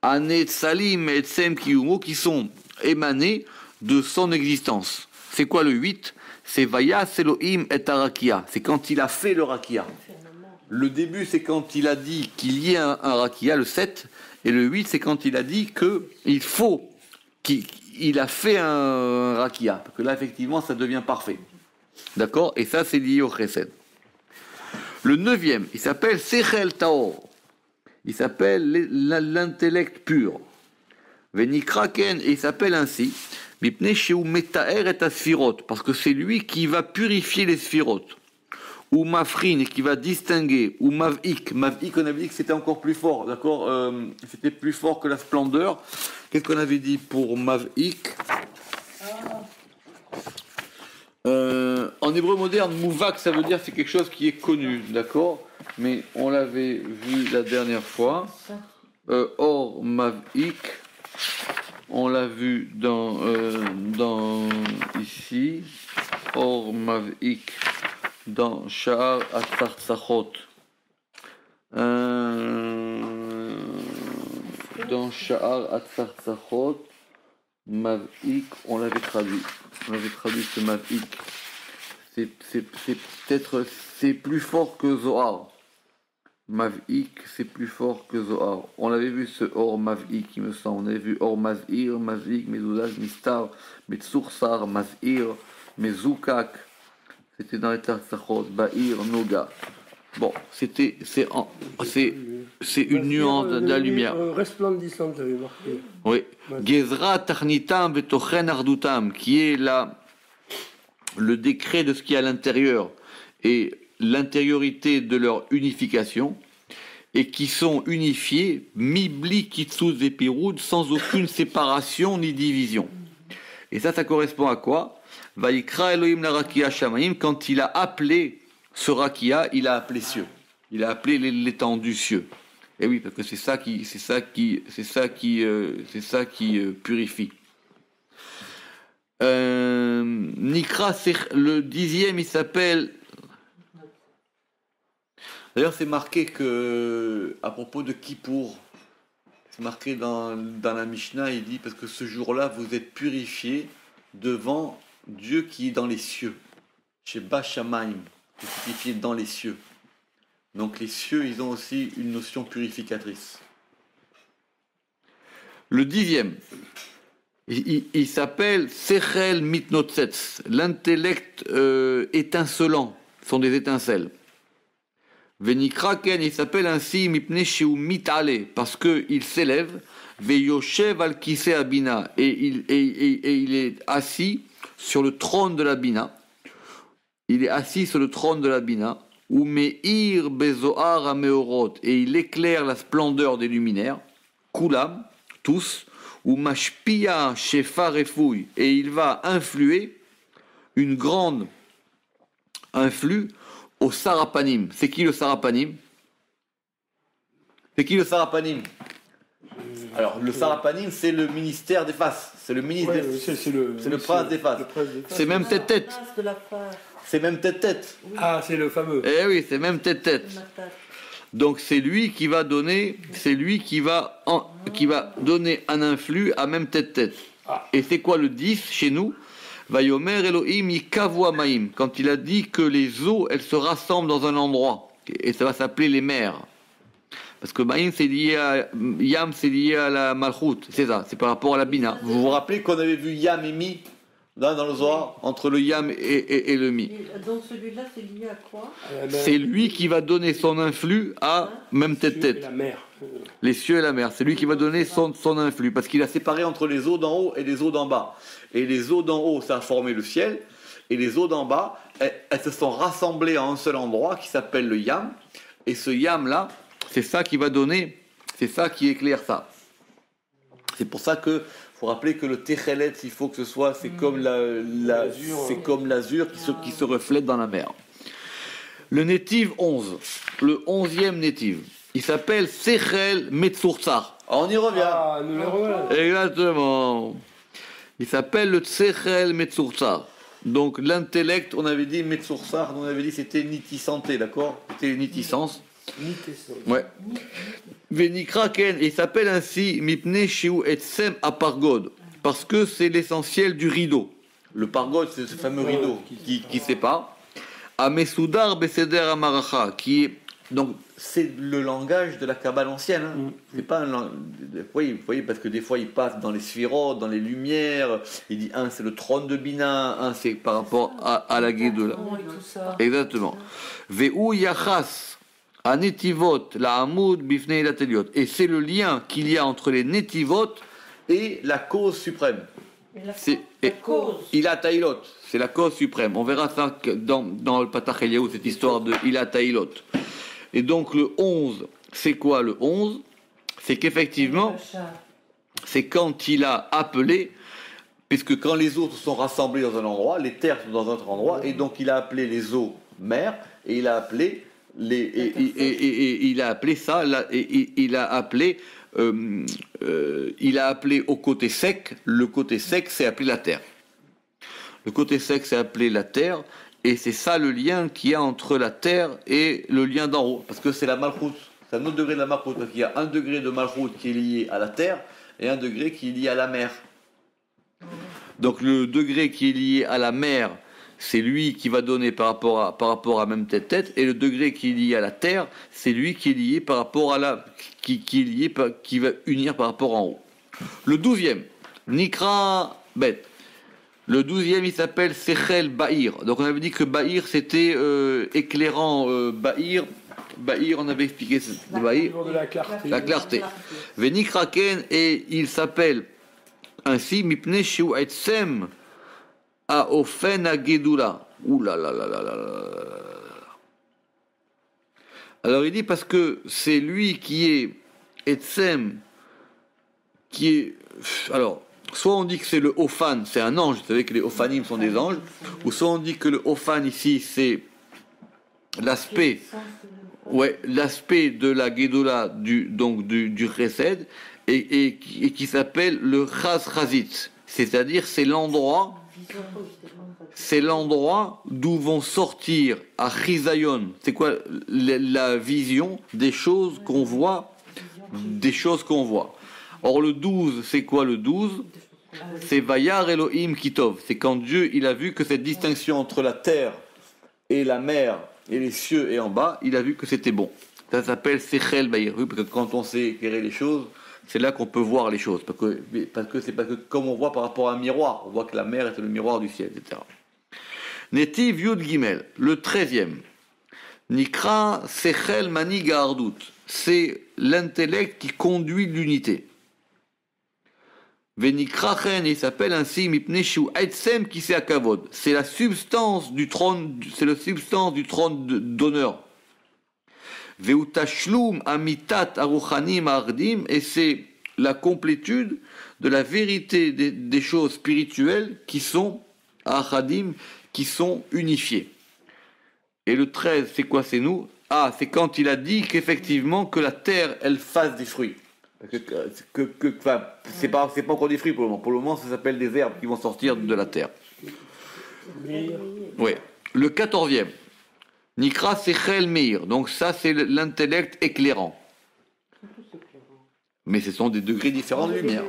Anet salim et tsem kiyumo, qui sont émanés de son existence. C'est quoi le 8? C'est Vayas Elohim et Arakia. C'est quand il a fait le Rakia. Le début, c'est quand il a dit qu'il y ait un Rakia, le 7. Et le 8, c'est quand il a dit qu'il a fait un Rakia. Parce que là, effectivement, ça devient parfait. D'accord? Et ça, c'est lié au Chesed. Le 9e, il s'appelle Sechel Taor. Il s'appelle l'intellect pur. Venikraken, et il s'appelle ainsi. Parce que c'est lui qui va purifier les sphirotes. Ou mafrin, qui va distinguer. Ou mavik. Mavik, on avait dit que c'était encore plus fort. D'accord? C'était plus fort que la splendeur. Qu'est-ce qu'on avait dit pour mavik? En En hébreu moderne, mouvak, ça veut dire c'est quelque chose qui est connu, d'accord? Mais on l'avait vu la dernière fois. Or mavik, on l'a vu dans ici. Or mavik dans Sha'ar Atzartzachot. Dans Sha'ar Atzartzachot, mavik, on l'avait traduit. On avait traduit ce mavik. C'est peut-être c'est plus fort que Zohar. Mavik, c'est plus fort que Zohar. On avait vu ce Or Mavik, il me semble. On avait vu Or Mazir, Mavik, Mezuzaj, Mistar, Metsursar, Mazir, Mezukak. C'était dans les Tarsachot, Bahir, Noga. Bon, c'est une nuance de la lumière. Resplendissant, j'avais marqué. Oui. Gezra Tarnitam Betochen Ardutam, qui est le décret de ce qui est à l'intérieur et l'intériorité de leur unification, et qui sont unifiés, mibli kitsuz et piroud, sans aucune séparation ni division. Et ça correspond à quoi? Vaikra Elohim la rakia shamayim, quand il a appelé ce rakia, il a appelé cieux. Il a appelé l'étendue cieux. Et oui, parce que c'est ça qui purifie. Nikra, le 10e, il s'appelle. D'ailleurs, c'est marqué que, à propos de Kippour, c'est marqué dans la Mishnah, il dit, parce que ce jour-là, vous êtes purifiés devant Dieu qui est dans les cieux. Chez Bashamaim, vous êtes purifiés dans les cieux. Donc les cieux, ils ont aussi une notion purificatrice. Le 10e, il s'appelle Sechel Mitnotzetz, l'intellect étincelant, ce sont des étincelles. Venikraken, il s'appelle ainsi Mipne Sheu Mitale, parce qu'il s'élève, Veyoshev al Kisei Abina, et il est assis sur le trône de la Bina. Il est assis sur le trône de la Bina, ou Meir Bezoar Ameorot, et il éclaire la splendeur des luminaires, Kulam, tous, ou Mashpia Shefa Refouille, et il va influer une grande influx au Sarapanim. C'est qui le Sarapanim? Alors, le Sarapanim, c'est le ministère des faces. C'est le ministre c'est le prince des faces. C'est même tête-tête. C'est même tête-tête. Oui. Ah, c'est le fameux. Eh oui, c'est même tête-tête. Donc, c'est lui qui va donner, qui va donner un influx à même tête-tête. Et c'est quoi le 10 chez nous? Vayomer Elohim Yikavua Maim, quand il a dit que les eaux, elles se rassemblent dans un endroit, et ça va s'appeler les mers. Parce que Maim, c'est lié à Yam, c'est lié à la Malchut, c'est ça, c'est par rapport à la Bina. Vous vous rappelez qu'on avait vu Yam et Mi dans le Zohar, entre le Yam et le Mi. Donc celui-là, c'est lié à quoi? C'est lui qui va donner son influx à même tête-tête. La mer. Les cieux et la mer, c'est lui qui va donner son influx, parce qu'il a séparé entre les eaux d'en haut et les eaux d'en bas. Et les eaux d'en haut, ça a formé le ciel, et les eaux d'en bas, elles se sont rassemblées en un seul endroit qui s'appelle le Yam, et ce Yam-là, c'est ça qui va donner, c'est ça qui éclaire ça. C'est pour ça que faut rappeler que le Techelet, il faut que ce soit, c'est comme c'est comme l'azur qui se reflète dans la mer. Le Netiv 11, le 11e Netiv, il s'appelle Sechel Metsurtsar. On y revient. Ah, nous le revoilà. Exactement. Il s'appelle le Sechel Metsurtsar. Donc l'intellect, on avait dit Metsurtsar, on avait dit c'était nitissanté, d'accord? C'était nitissance. Ouais. Venikraken, il s'appelle ainsi Mipne Shiu Etsem Apargod, parce que c'est l'essentiel du rideau. Le pargod, c'est ce fameux rideau qui sépare. Amesudar Beseder Amaracha, qui est donc c'est le langage de la Kabbale ancienne. Hein. C'est pas un langage. Vous voyez, parce que des fois il passe dans les sphirotes, dans les lumières. Il dit un c'est le trône de Bina, un c'est par rapport à la Guédoula. Exactement. Veu Yachas. À Netivot, la Hamoud, Bifnei la Teliot. Et c'est le lien qu'il y a entre les Netivot et la cause suprême. C'est la cause. Ila Tailot, c'est la cause suprême. On verra ça dans le Patach Eliyahu, cette histoire de Ila Tailot. Et donc le 11, c'est quoi le 11? C'est qu'effectivement, c'est quand il a appelé puisque quand les eaux sont rassemblées dans un endroit, les terres sont dans un autre endroit, et donc il a appelé les eaux mer, et il a appelé il a appelé ça, il a appelé au côté sec, le côté sec c'est appelé la terre. Le côté sec c'est appelé la terre, et c'est ça le lien qu'il y a entre la terre et le lien d'en haut, parce que c'est la malchoute, c'est un autre degré de la malchoute, parce qu'il y a un degré de malchoute qui est lié à la terre, et un degré qui est lié à la mer. Donc le degré qui est lié à la mer, c'est lui qui va donner par rapport à même tête, et le degré qui est lié à la terre, c'est lui qui est lié par rapport à qui va unir par rapport en haut. Le 12e, Nikra Bet. Le 12e, il s'appelle Sechel Ba'ir. Donc on avait dit que Ba'ir c'était éclairant. Ba'ir, on avait expliqué Ba'ir. De la clarté. La clarté. Venikra Ken, et il s'appelle ainsi Mipne Shu Etzem a Ofen Agedula. Ouh là là là là là là. Alors il dit parce que c'est lui qui est Etzem, qui est. Alors, soit on dit que c'est le Ophan, c'est un ange, vous savez que les Ophanim sont des anges, ou soit on dit que le Ophan ici c'est l'aspect. Ouais, l'aspect de la Gedula du Chesed et qui s'appelle le Chaz Chazit, c'est-à-dire c'est l'endroit d'où vont sortir à Chizayon. C'est quoi la vision des choses qu'on voit, Or le 12, c'est quoi le 12? C'est Vayar Elohim Kitov. C'est quand Dieu il a vu que cette distinction entre la terre et la mer et les cieux et en bas, il a vu que c'était bon. Ça s'appelle Sechel Ba'ir, parce que quand on sait éclairer les choses, c'est là qu'on peut voir les choses. Parce que comme on voit par rapport à un miroir, on voit que la mer est le miroir du ciel, etc. Netiv Yud Gimel, le 13e. Nikra Sechel Mani Ardut. C'est l'intellect qui conduit l'unité. Venikrachen, il s'appelle ainsi Mipneshu Etzem qui c'est à Kavod. C'est la substance du trône, d'honneur. Veutashlum Amitat Aruchanim Ardim, et c'est la complétude de la vérité des choses spirituelles qui sont Achadim, qui sont unifiées. Et le 13, c'est quoi? C'est nous. Ah, c'est quand il a dit qu'effectivement que la terre elle fasse des fruits. C'est pas encore des fruits pour le moment. Pour le moment, ça s'appelle des herbes qui vont sortir de la terre. Oui. Le 14e. Nikra Sechel Meir. Donc ça, c'est l'intellect éclairant. Mais ce sont des degrés différents de lumière.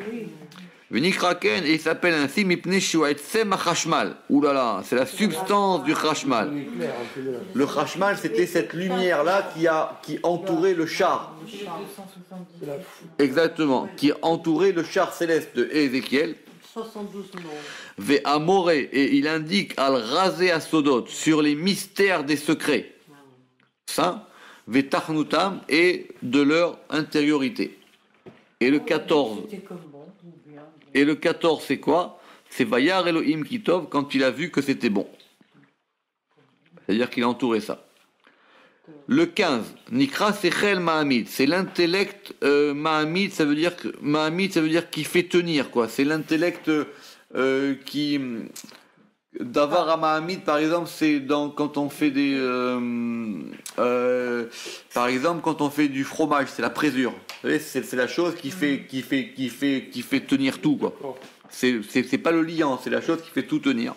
Venikraken, et il s'appelle ainsi Mipne Shuaetsem Chashmal. Ouh là là, c'est la substance du Chashmal. Le Chashmal, c'était cette lumière-là qui entourait le char. Exactement, qui entourait le char céleste de Ézéchiel. 72 noms. Ve'amore, et il indique al rasé asodot sur les mystères des secrets. Ça, ve'tachnutam, et de leur intériorité. Et le 14. Et le 14, c'est quoi? C'est Vayar Elohim Kitov quand il a vu que c'était bon. C'est-à-dire qu'il a entouré ça. Le 15, Nikra Sechel Mahamid, c'est l'intellect Mahamid, ça veut dire qui fait tenir, quoi. C'est l'intellect qui. Davar à Mahamid, par exemple, c'est quand on fait par exemple, quand on fait du fromage, c'est la présure. Vous savez, c'est la chose qui fait tenir tout, quoi. C'est pas le liant, c'est la chose qui fait tout tenir.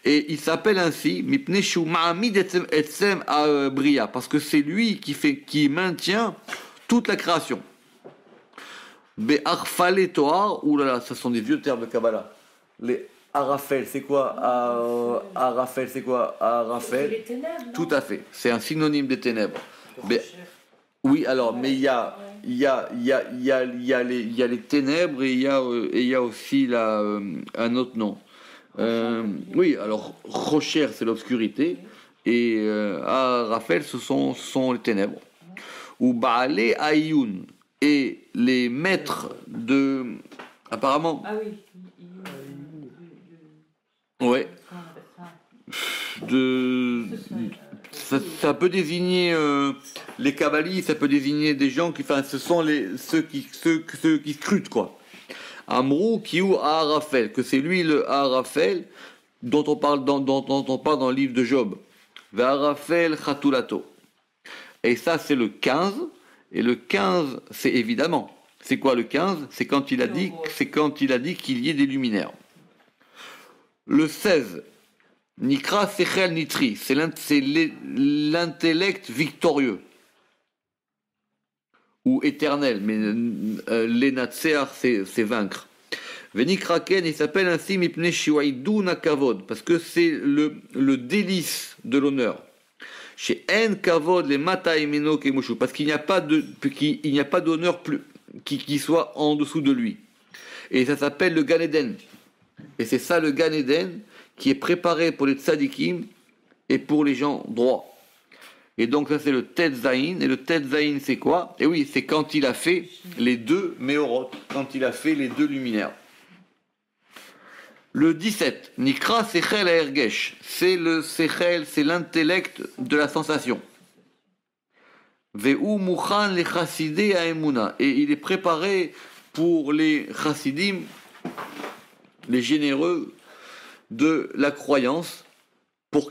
Et il s'appelle ainsi Mipneshu Mahamid Etzem Bria, parce que c'est lui qui maintient toute la création. Be'arfale Toar, oulala, ça sont des vieux termes de Kabbalah. Les Arafel, c'est quoi? Arafel, c'est quoi? Arafel. Les ténèbres, non? Tout à fait. C'est un synonyme des ténèbres. Oui, alors, mais il y a les ténèbres et il y a aussi un autre nom. Oui, alors Rocher, c'est l'obscurité et Arafel, ce sont les ténèbres. Ou Baalé Ayoun, et les maîtres de. Apparemment. Ah oui. Ouais. Ça peut désigner les kabbalistes, ça peut désigner des gens qui, enfin, ce sont ceux qui scrutent, quoi. Amrou Kiou Aharafel, que c'est lui le Aharafel dont on parle dans le livre de Job. Ve'Aharafel Chatulato. Et ça, c'est le 15. Et le 15, c'est évidemment. C'est quoi le 15? C'est quand il a dit qu'il y ait des luminaires. Le 16, Nikra Sechel Nitri, c'est l'intellect victorieux. Ou éternel, mais l'enatseach, c'est vaincre. Venikraken, il s'appelle ainsi Mipne Shiwaïdou Nakavod, parce que c'est le délice de l'honneur. Chez En Kavod, les Mataimeno Kemushu, parce qu'il n'y a pas d'honneur qui soit en dessous de lui. Et ça s'appelle le Gan Eden. Et c'est ça le Gan Eden qui est préparé pour les tzadikim et pour les gens droits. Et donc ça c'est le Tet Zayin. Et le Tet Zayin c'est quoi? Et oui, c'est quand il a fait les deux Meorot, quand il a fait les deux luminaires. Le 17, Nikra Sechel Aergesh, c'est le Sechel, c'est l'intellect de la sensation. Ve'u Mouchan le Chassidé Aemuna, et il est préparé pour les Chassidim, les généreux de la croyance, pour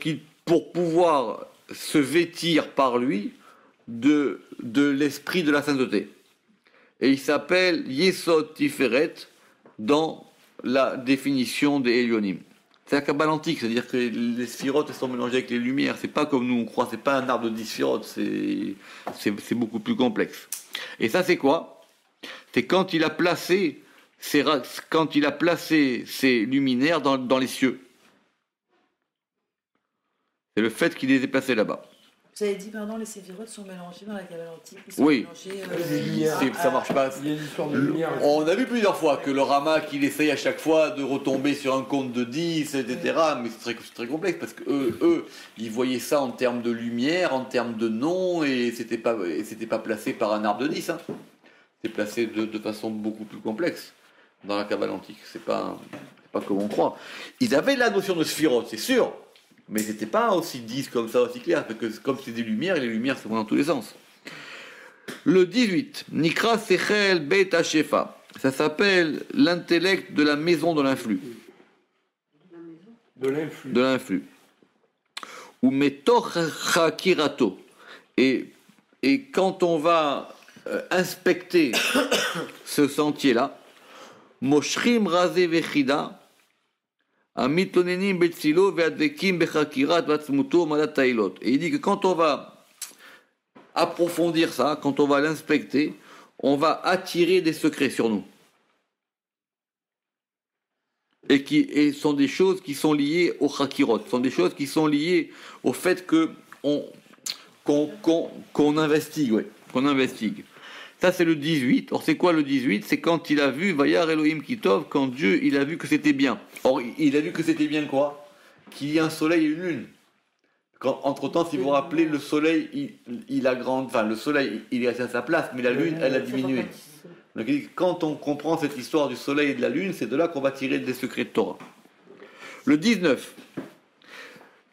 pouvoir se vêtir par lui de l'esprit de la sainteté. Et il s'appelle Yesod Tiferet dans la définition des Elionim. C'est la Kabbale antique, c'est-à-dire que les sphirotes sont mélangées avec les lumières. C'est pas comme nous on croit, c'est pas un arbre de 10 sphirotes, c'est beaucoup plus complexe. Et ça c'est quoi? C'est quand il a placé ses luminaires dans les cieux. C'est le fait qu'il les ait placés là-bas. Vous avez dit, pardon, les séphirotes sont mélangés dans la Kabbale antique. Oui, mélangés, ça marche pas. Il y a une histoire de lumière. On a vu plusieurs fois que le Ramak, il essaye à chaque fois de retomber sur un compte de 10, etc. Mais c'est très complexe parce que eux, ils voyaient ça en termes de lumière, en termes de nom, et c'était pas placé par un arbre de 10. Hein. C'est placé de façon beaucoup plus complexe dans la Kabbale antique. C'est pas comme on croit. Ils avaient la notion de sphirote, c'est sûr. Mais c'était pas aussi 10 comme ça, aussi clair, parce que comme c'est des lumières, et les lumières se vont dans tous les sens. Le 18, Nikra Sechel Beit HaShefa, ça s'appelle l'intellect de la maison de l'influx. De l'influx. Ou Metoch Chakirato. Et quand on va inspecter ce sentier-là, Moshrim Razé Vechida, et il dit que quand on va approfondir ça, quand on va l'inspecter, on va attirer des secrets sur nous. Et sont des choses qui sont liées au chakirot, sont des choses qui sont liées au fait qu'on investigue, ouais, qu'on investigue. Ça c'est le 18. Or c'est quoi le 18? C'est quand il a vu Vayar Elohim Kitov, quand Dieu il a vu que c'était bien. Or il a vu que c'était bien quoi? Qu'il y ait un soleil et une lune. Entre temps, si vous vous rappelez, le soleil il a grandi, enfin le soleil il est resté à sa place, mais la lune elle a diminué. Donc quand on comprend cette histoire du soleil et de la lune, c'est de là qu'on va tirer des secrets de Torah. Le 19.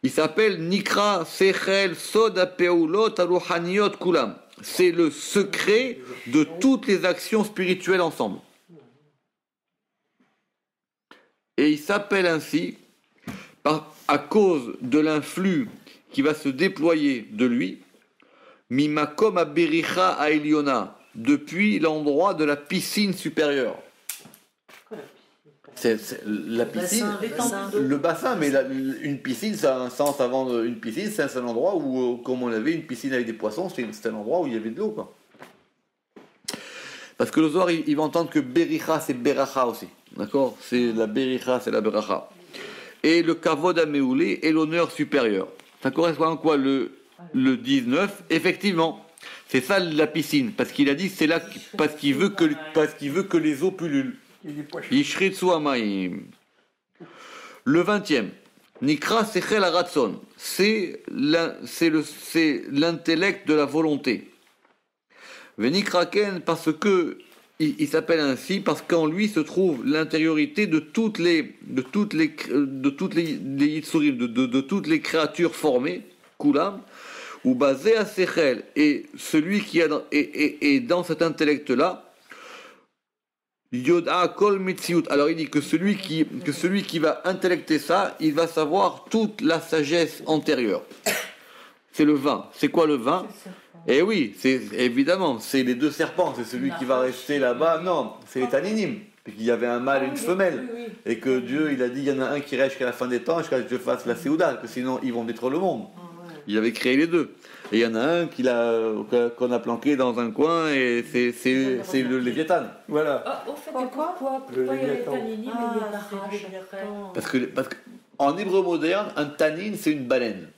Il s'appelle Nikra Sechel Sod Apeulot Aruhaniot Kulam. C'est le secret de toutes les actions spirituelles ensemble. Et il s'appelle ainsi à cause de l'influx qui va se déployer de lui, Mimakom Abericha à Eliona, depuis l'endroit de la piscine supérieure. C'est la piscine, le bassin, mais une piscine, ça a un sens avant une piscine, c'est un endroit où, comme on avait une piscine avec des poissons, c'est un endroit où il y avait de l'eau, quoi. Parce que le Zohar, il va entendre que Bericha, c'est Beracha aussi, d'accord? C'est la Bericha, c'est la Beracha. Et le Kavod Ameoulé est l'honneur supérieur. Ça correspond à quoi le 19? Effectivement, c'est ça la piscine, parce qu'il a dit c'est là parce qu'il veut que les eaux pullulent. Yishritsu Amayim. Le 20e, Nikra Sechel Aratson, c'est l'intellect de la volonté. Venikraken, parce que il s'appelle ainsi, parce qu'en lui se trouve l'intériorité de toutes les Yitzurim, de toutes les créatures formées, Kulam, ou basé à Sechel, et celui qui est dans cet intellect-là, Yoda kol metziut. Alors il dit que celui qui va intellecter ça, il va savoir toute la sagesse antérieure. C'est le vin. C'est quoi le vin? Eh oui, c'est évidemment, c'est les deux serpents. C'est celui qui va rester là-bas. Non, c'est les taninim. Il y avait un mâle et une femelle. Et que Dieu, il a dit, il y en a un qui reste jusqu'à la fin des temps, jusqu'à ce que je fasse la Séouda, que sinon ils vont détruire le monde. Il avait créé les deux. Et il y en a un qu'on a planqué dans un coin et c'est le Léviathan. Voilà. Au fait, pourquoi il y a les taninim et les narrages? Parce que en hébreu moderne, un tanin, c'est une baleine.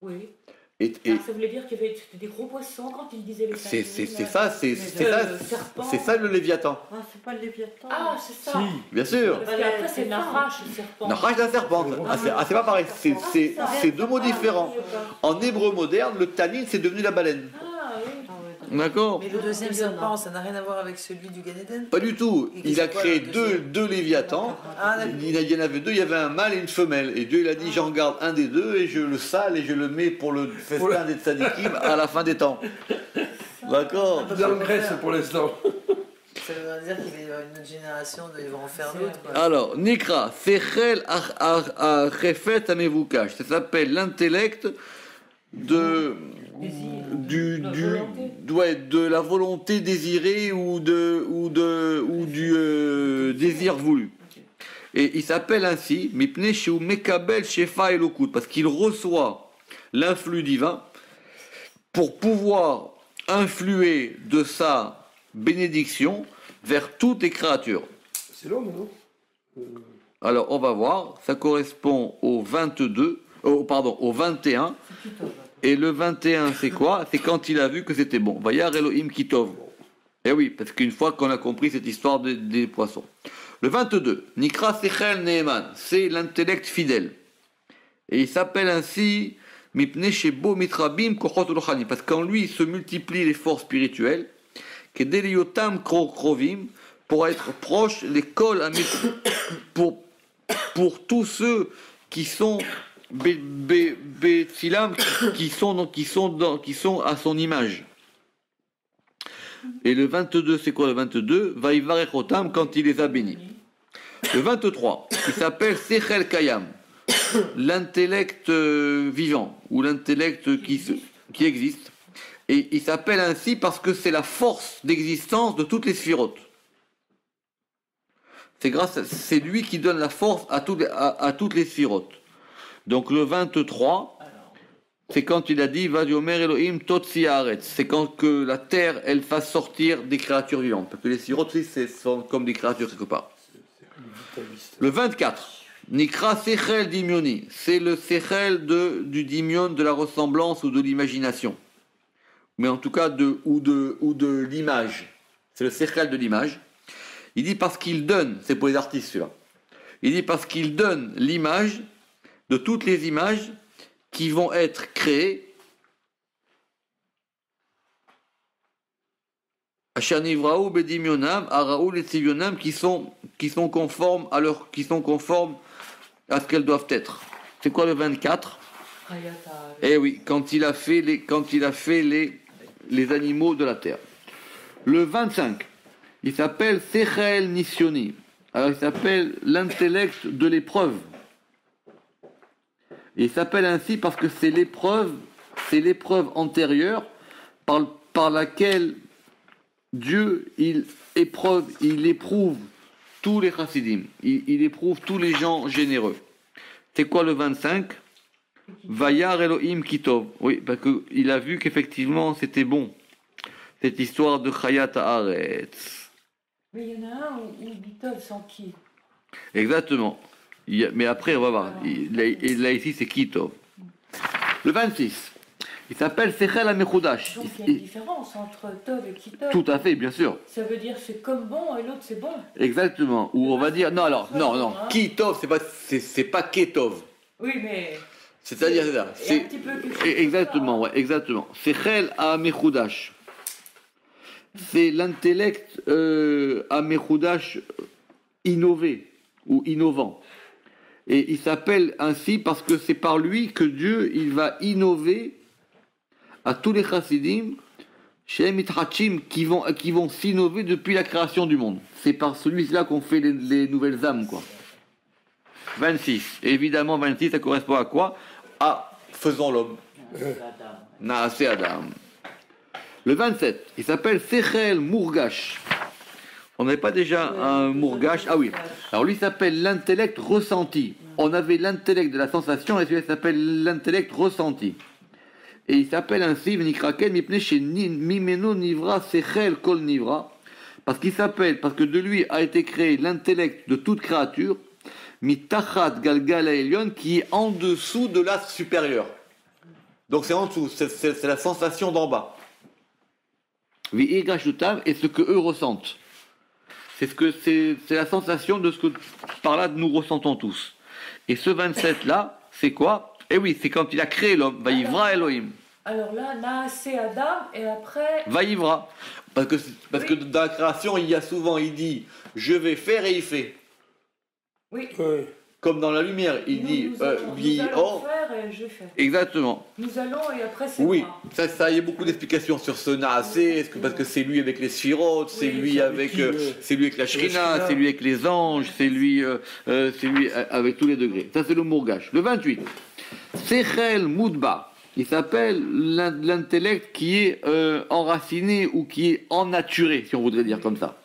Oui. Et ça voulait dire qu'il y avait des gros poissons quand il disait les taninim. c'est ça le Léviathan. Ah, c'est pas le Léviathan. Ah, c'est ça. Si. Bien sûr. Parce qu'après, c'est Nahash, le serpent. Nahash, la serpente. C'est pas pareil. C'est deux mots différents. En hébreu moderne, le tanin, c'est devenu la baleine. Ah, oui. D'accord. Mais le deuxième serpent, ça n'a rien à voir avec celui du Gan Eden? Pas du tout. Il a créé deux Léviathans. Ah, d'accord. Il y en avait deux, il y avait un mâle et une femelle. Et Dieu il a dit, j'en garde un des deux et je le sale et je le mets pour le festin des tzadikim à la fin des temps. D'accord. Dans le Grèce pour l'instant. Ça veut dire qu'il va y avoir une autre génération, ils vont en faire d'autres. Alors, Nikra, Sechel Achefet Amevukash. Ça s'appelle l'intellect de la volonté désirée ou du désir voulu. Et il s'appelle ainsi Mipnei Sheu Mekabel Shefa Elokut, parce qu'il reçoit l'influx divin pour pouvoir influer de sa bénédiction vers toutes les créatures. C'est l'homme, non? Alors on va voir, ça correspond au 21. Et le 21, c'est quoi? C'est quand il a vu que c'était bon. Vayar Elohim Kitov. Eh oui, parce qu'une fois qu'on a compris cette histoire des poissons. Le 22, Nikra Sechel Neeman, c'est l'intellect fidèle. Et il s'appelle ainsi Mipnei Shebo Mitrabim Kochot Rochani, parce qu'en lui se multiplient les forces spirituelles, Kedeliotam Krovim, pour être proche, les kol pour tous ceux qui sont Betzilam, qui sont à son image. Et le 22, c'est quoi le 22? Vaïvarechotam, quand il les a bénis. Le 23, qui s'appelle Sechel Kayam, l'intellect vivant, ou l'intellect qui existe. Et il s'appelle ainsi parce que c'est la force d'existence de toutes les sphirotes. C'est lui qui donne la force à toutes les sphirotes. Donc le 23, c'est quand il a dit Vadiomer Elohim Totsi Haaretz. C'est quand que la terre, elle fasse sortir des créatures vivantes. Parce que les sphirotes, sont comme des créatures quelque part. Le 24, Nikra Sechel Dimioni. C'est le Sechel du Dimion, de la ressemblance ou de l'imagination. Mais en tout cas, de l'image. C'est le Sechel de l'image. Il dit parce qu'il donne, c'est pour les artistes celui-là. Il dit parce qu'il donne l'image de toutes les images qui vont être créées Ashanivraou bedimionam, araou et tzivionam qui sont conformes à ce qu'elles doivent être. C'est quoi le 24? Eh oui, quand il a fait les animaux de la terre. Le 25, il s'appelle Sechel Nissioni. Alors il s'appelle l'intellect de l'épreuve. Et il s'appelle ainsi parce que c'est l'épreuve antérieure par laquelle Dieu il éprouve tous les chassidim, il éprouve tous les gens généreux. C'est quoi le 25? Vayar Elohim Kitov. Oui, parce qu'il a vu qu'effectivement c'était bon, cette histoire de Chayat Haaretz. Mais il y en a un où il dit Tov sans qui? Exactement. Mais après, on va voir. Là ici, c'est Kitov. Le 26. Il s'appelle Sechel HaMechudash. Donc il y a une différence entre Tov et Kitov. Tout à fait, bien sûr. Ça veut dire c'est comme bon et l'autre c'est bon. Exactement. Ou on va dire non. Kitov, c'est pas Ketov. Oui, mais. C'est-à-dire c'est ça. C'est un petit peu quelque chose. Exactement, ouais, exactement. Sechel HaMechudash. C'est l'intellect HaMechudash innové ou innovant. Et il s'appelle ainsi parce que c'est par lui que Dieu il va innover à tous les chassidim Shem Mitrachim, qui vont s'innover depuis la création du monde. C'est par celui-là qu'on fait les nouvelles âmes, quoi. 26. Et évidemment, 26, ça correspond à quoi? À faisons l'homme. Naase Adam. Le 27, il s'appelle Sechel Mourgash. On n'avait pas déjà un Mourgash? Ah oui. Alors lui s'appelle l'intellect ressenti. On avait l'intellect de la sensation et celui-là s'appelle l'intellect ressenti. Et il s'appelle ainsi V'nikraken mipne chez Mimeno Nivra Sechel Kol Nivra. Parce que de lui a été créé l'intellect de toute créature, Mitachat Galgal Elyon, qui est en dessous de l'astre supérieur. Donc c'est en dessous, c'est la sensation d'en bas. Et ce que eux ressentent. C'est la sensation de ce que par là nous ressentons tous. Et ce 27 là, c'est quoi? Eh oui, c'est quand il a créé l'homme. Vaïvra Elohim. Alors là, Naase Adam, et après... Vaïvra. Parce que dans la création, il y a souvent, il dit, je vais faire et il fait. Oui. Comme dans la lumière, il dit, nous allons faire et je fais. Exactement. Nous allons et après c'est oui, moi. Ça, il y a beaucoup d'explications sur ce Naasé, parce que c'est lui avec les Sphirot, c'est lui avec la Shrina, c'est lui avec les anges, c'est lui avec tous les degrés. Ça, c'est le Mourgash. Le 28. Sechel Moudba. Il s'appelle l'intellect qui est enraciné ou qui est ennaturé, si on voudrait dire comme ça.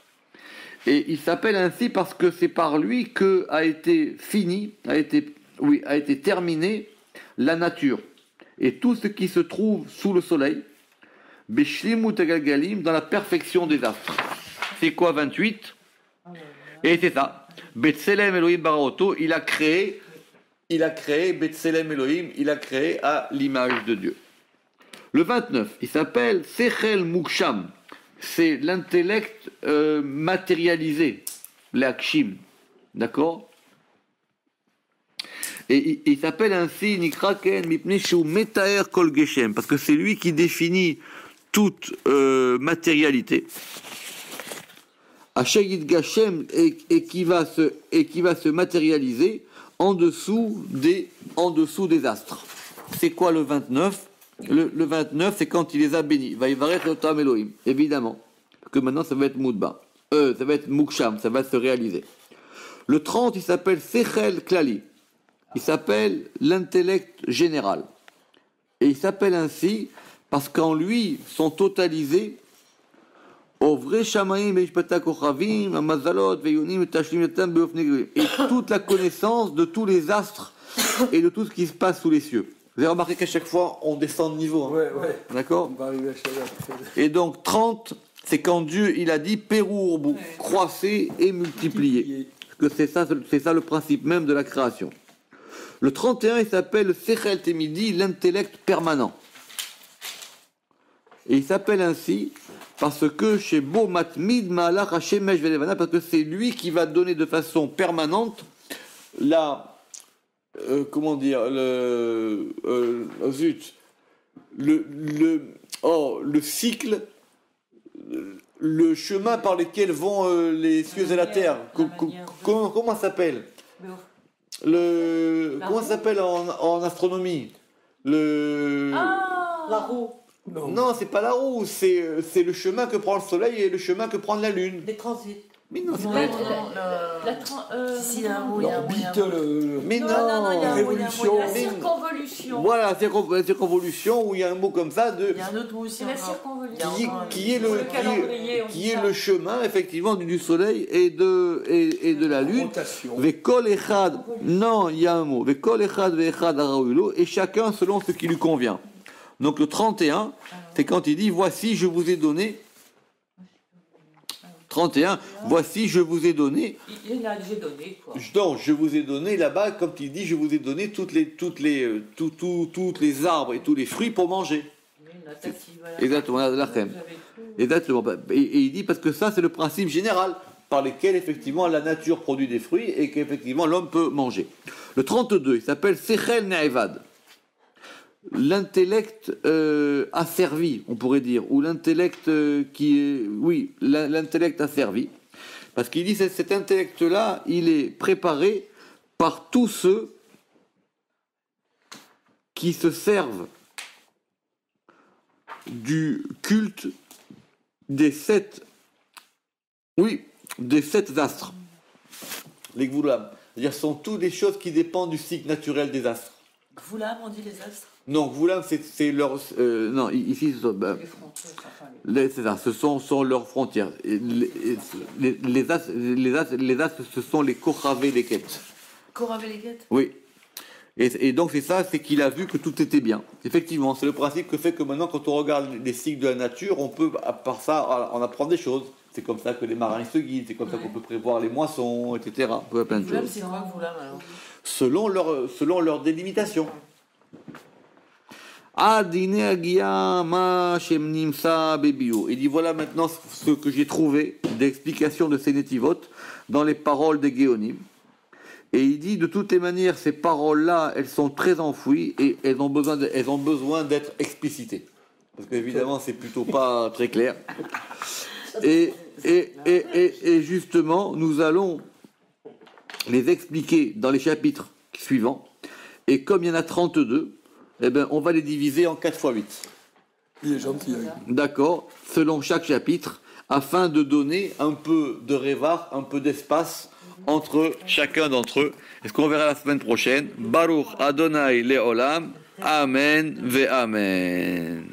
Et il s'appelle ainsi parce que c'est par lui que a été terminée la nature. Et tout ce qui se trouve sous le soleil, Beshlimut Galgalim, dans la perfection des astres. C'est quoi 28? Et c'est ça. Betselem Elohim Baraoto, il a créé Betselem Elohim, il a créé à l'image de Dieu. Le 29, il s'appelle Sechel Muksham. C'est l'intellect matérialisé, l'akshim, d'accord? Et il s'appelle ainsi Nikraken Mipne Shu Metaer Kol Geshem, parce que c'est lui qui définit toute matérialité. Hashayid Gashem et qui va se matérialiser en dessous des astres. C'est quoi le 29? Le 29, c'est quand il les a bénis. Va y Otam Elohim, évidemment. Que maintenant, ça va être Moudba. Ça va être Muksham, ça va se réaliser. Le 30, il s'appelle Sechel Klali. Il s'appelle l'intellect général. Et il s'appelle ainsi parce qu'en lui sont totalisés et toute la connaissance de tous les astres et de tout ce qui se passe sous les cieux. Vous avez remarqué qu'à chaque fois, on descend de niveau. Hein. Ouais. D'accord? On va arriver à Shabbat. Et donc, 30, c'est quand Dieu, il a dit, Pérourbu, croissez et multipliez. Parce que c'est ça le principe même de la création. Le 31, il s'appelle Sechel Temidi, l'intellect permanent. Et il s'appelle ainsi parce que chez Bo Matmid Maalach Hashemesh Velevana, parce que c'est lui qui va donner de façon permanente le cycle, le chemin par lequel vont les cieux et la terre. Comment ça s'appelle? Comment ça s'appelle en astronomie? La roue. Non, c'est pas la roue, c'est le chemin que prend le soleil et le chemin que prend la lune. Les transits. Mais non, c'est Non, pas Si, il y a un mot, il y a un mot. Mais non, il y a un mot, il y a un mot. La circonvolution. Voilà, la circonvolution, où il y a un mot comme ça de... Il y a un autre mot aussi. C'est la circonvolution. qui est le chemin, effectivement, du soleil et de la lune. Vekol echad, non, il y a un mot. Vekol echad ve'echad araoulo, et chacun selon ce qui lui convient. Donc le 31, c'est quand il dit, voici, je vous ai donné... 31, voici, je vous ai donné. Il a déjà donné, quoi. Donc, je vous ai donné là-bas, comme il dit, je vous ai donné toutes les arbres et tous les fruits pour manger. Exactement, la crème. Exactement. Et il dit, parce que ça, c'est le principe général par lequel, effectivement, la nature produit des fruits et qu'effectivement, l'homme peut manger. Le 32, il s'appelle Sechel Ne'evad. L'intellect asservi, on pourrait dire, ou l'intellect l'intellect asservi, parce qu'il dit que cet intellect-là, il est préparé par tous ceux qui se servent du culte des 7 astres. Les Gvulam. C'est-à-dire, ce sont toutes les choses qui dépendent du cycle naturel des astres. Gvulam, on dit les astres. Non, Gvulam, c'est leur. Non, ici, c'est ça, ce sont leurs frontières. Les astres, ce sont les Kochavé les quêtes. Kochavé les quêtes. Oui. Et donc, c'est qu'il a vu que tout était bien. Effectivement, c'est le principe que fait que maintenant, quand on regarde les cycles de la nature, on peut, à part ça, en apprendre des choses. C'est comme ça que les marins se guident, c'est comme ça qu'on peut prévoir les moissons, etc. Plein de choses. C'est quoi Gvulam alors? Selon leur délimitation. Il dit voilà maintenant ce que j'ai trouvé d'explication de ces netivot dans les paroles des Géonim. Et il dit de toutes les manières, ces paroles-là, elles sont très enfouies et elles ont besoin d'être explicitées. Parce qu'évidemment, c'est plutôt pas très clair. Et justement, nous allons les expliquer dans les chapitres suivants. Et comme il y en a 32, eh ben, on va les diviser en 4 fois 8. Il est gentil. D'accord, selon chaque chapitre, afin de donner un peu de révar, un peu d'espace entre chacun d'entre eux. Est-ce qu'on verra la semaine prochaine? Baruch Adonai Leolam. Amen ve Amen.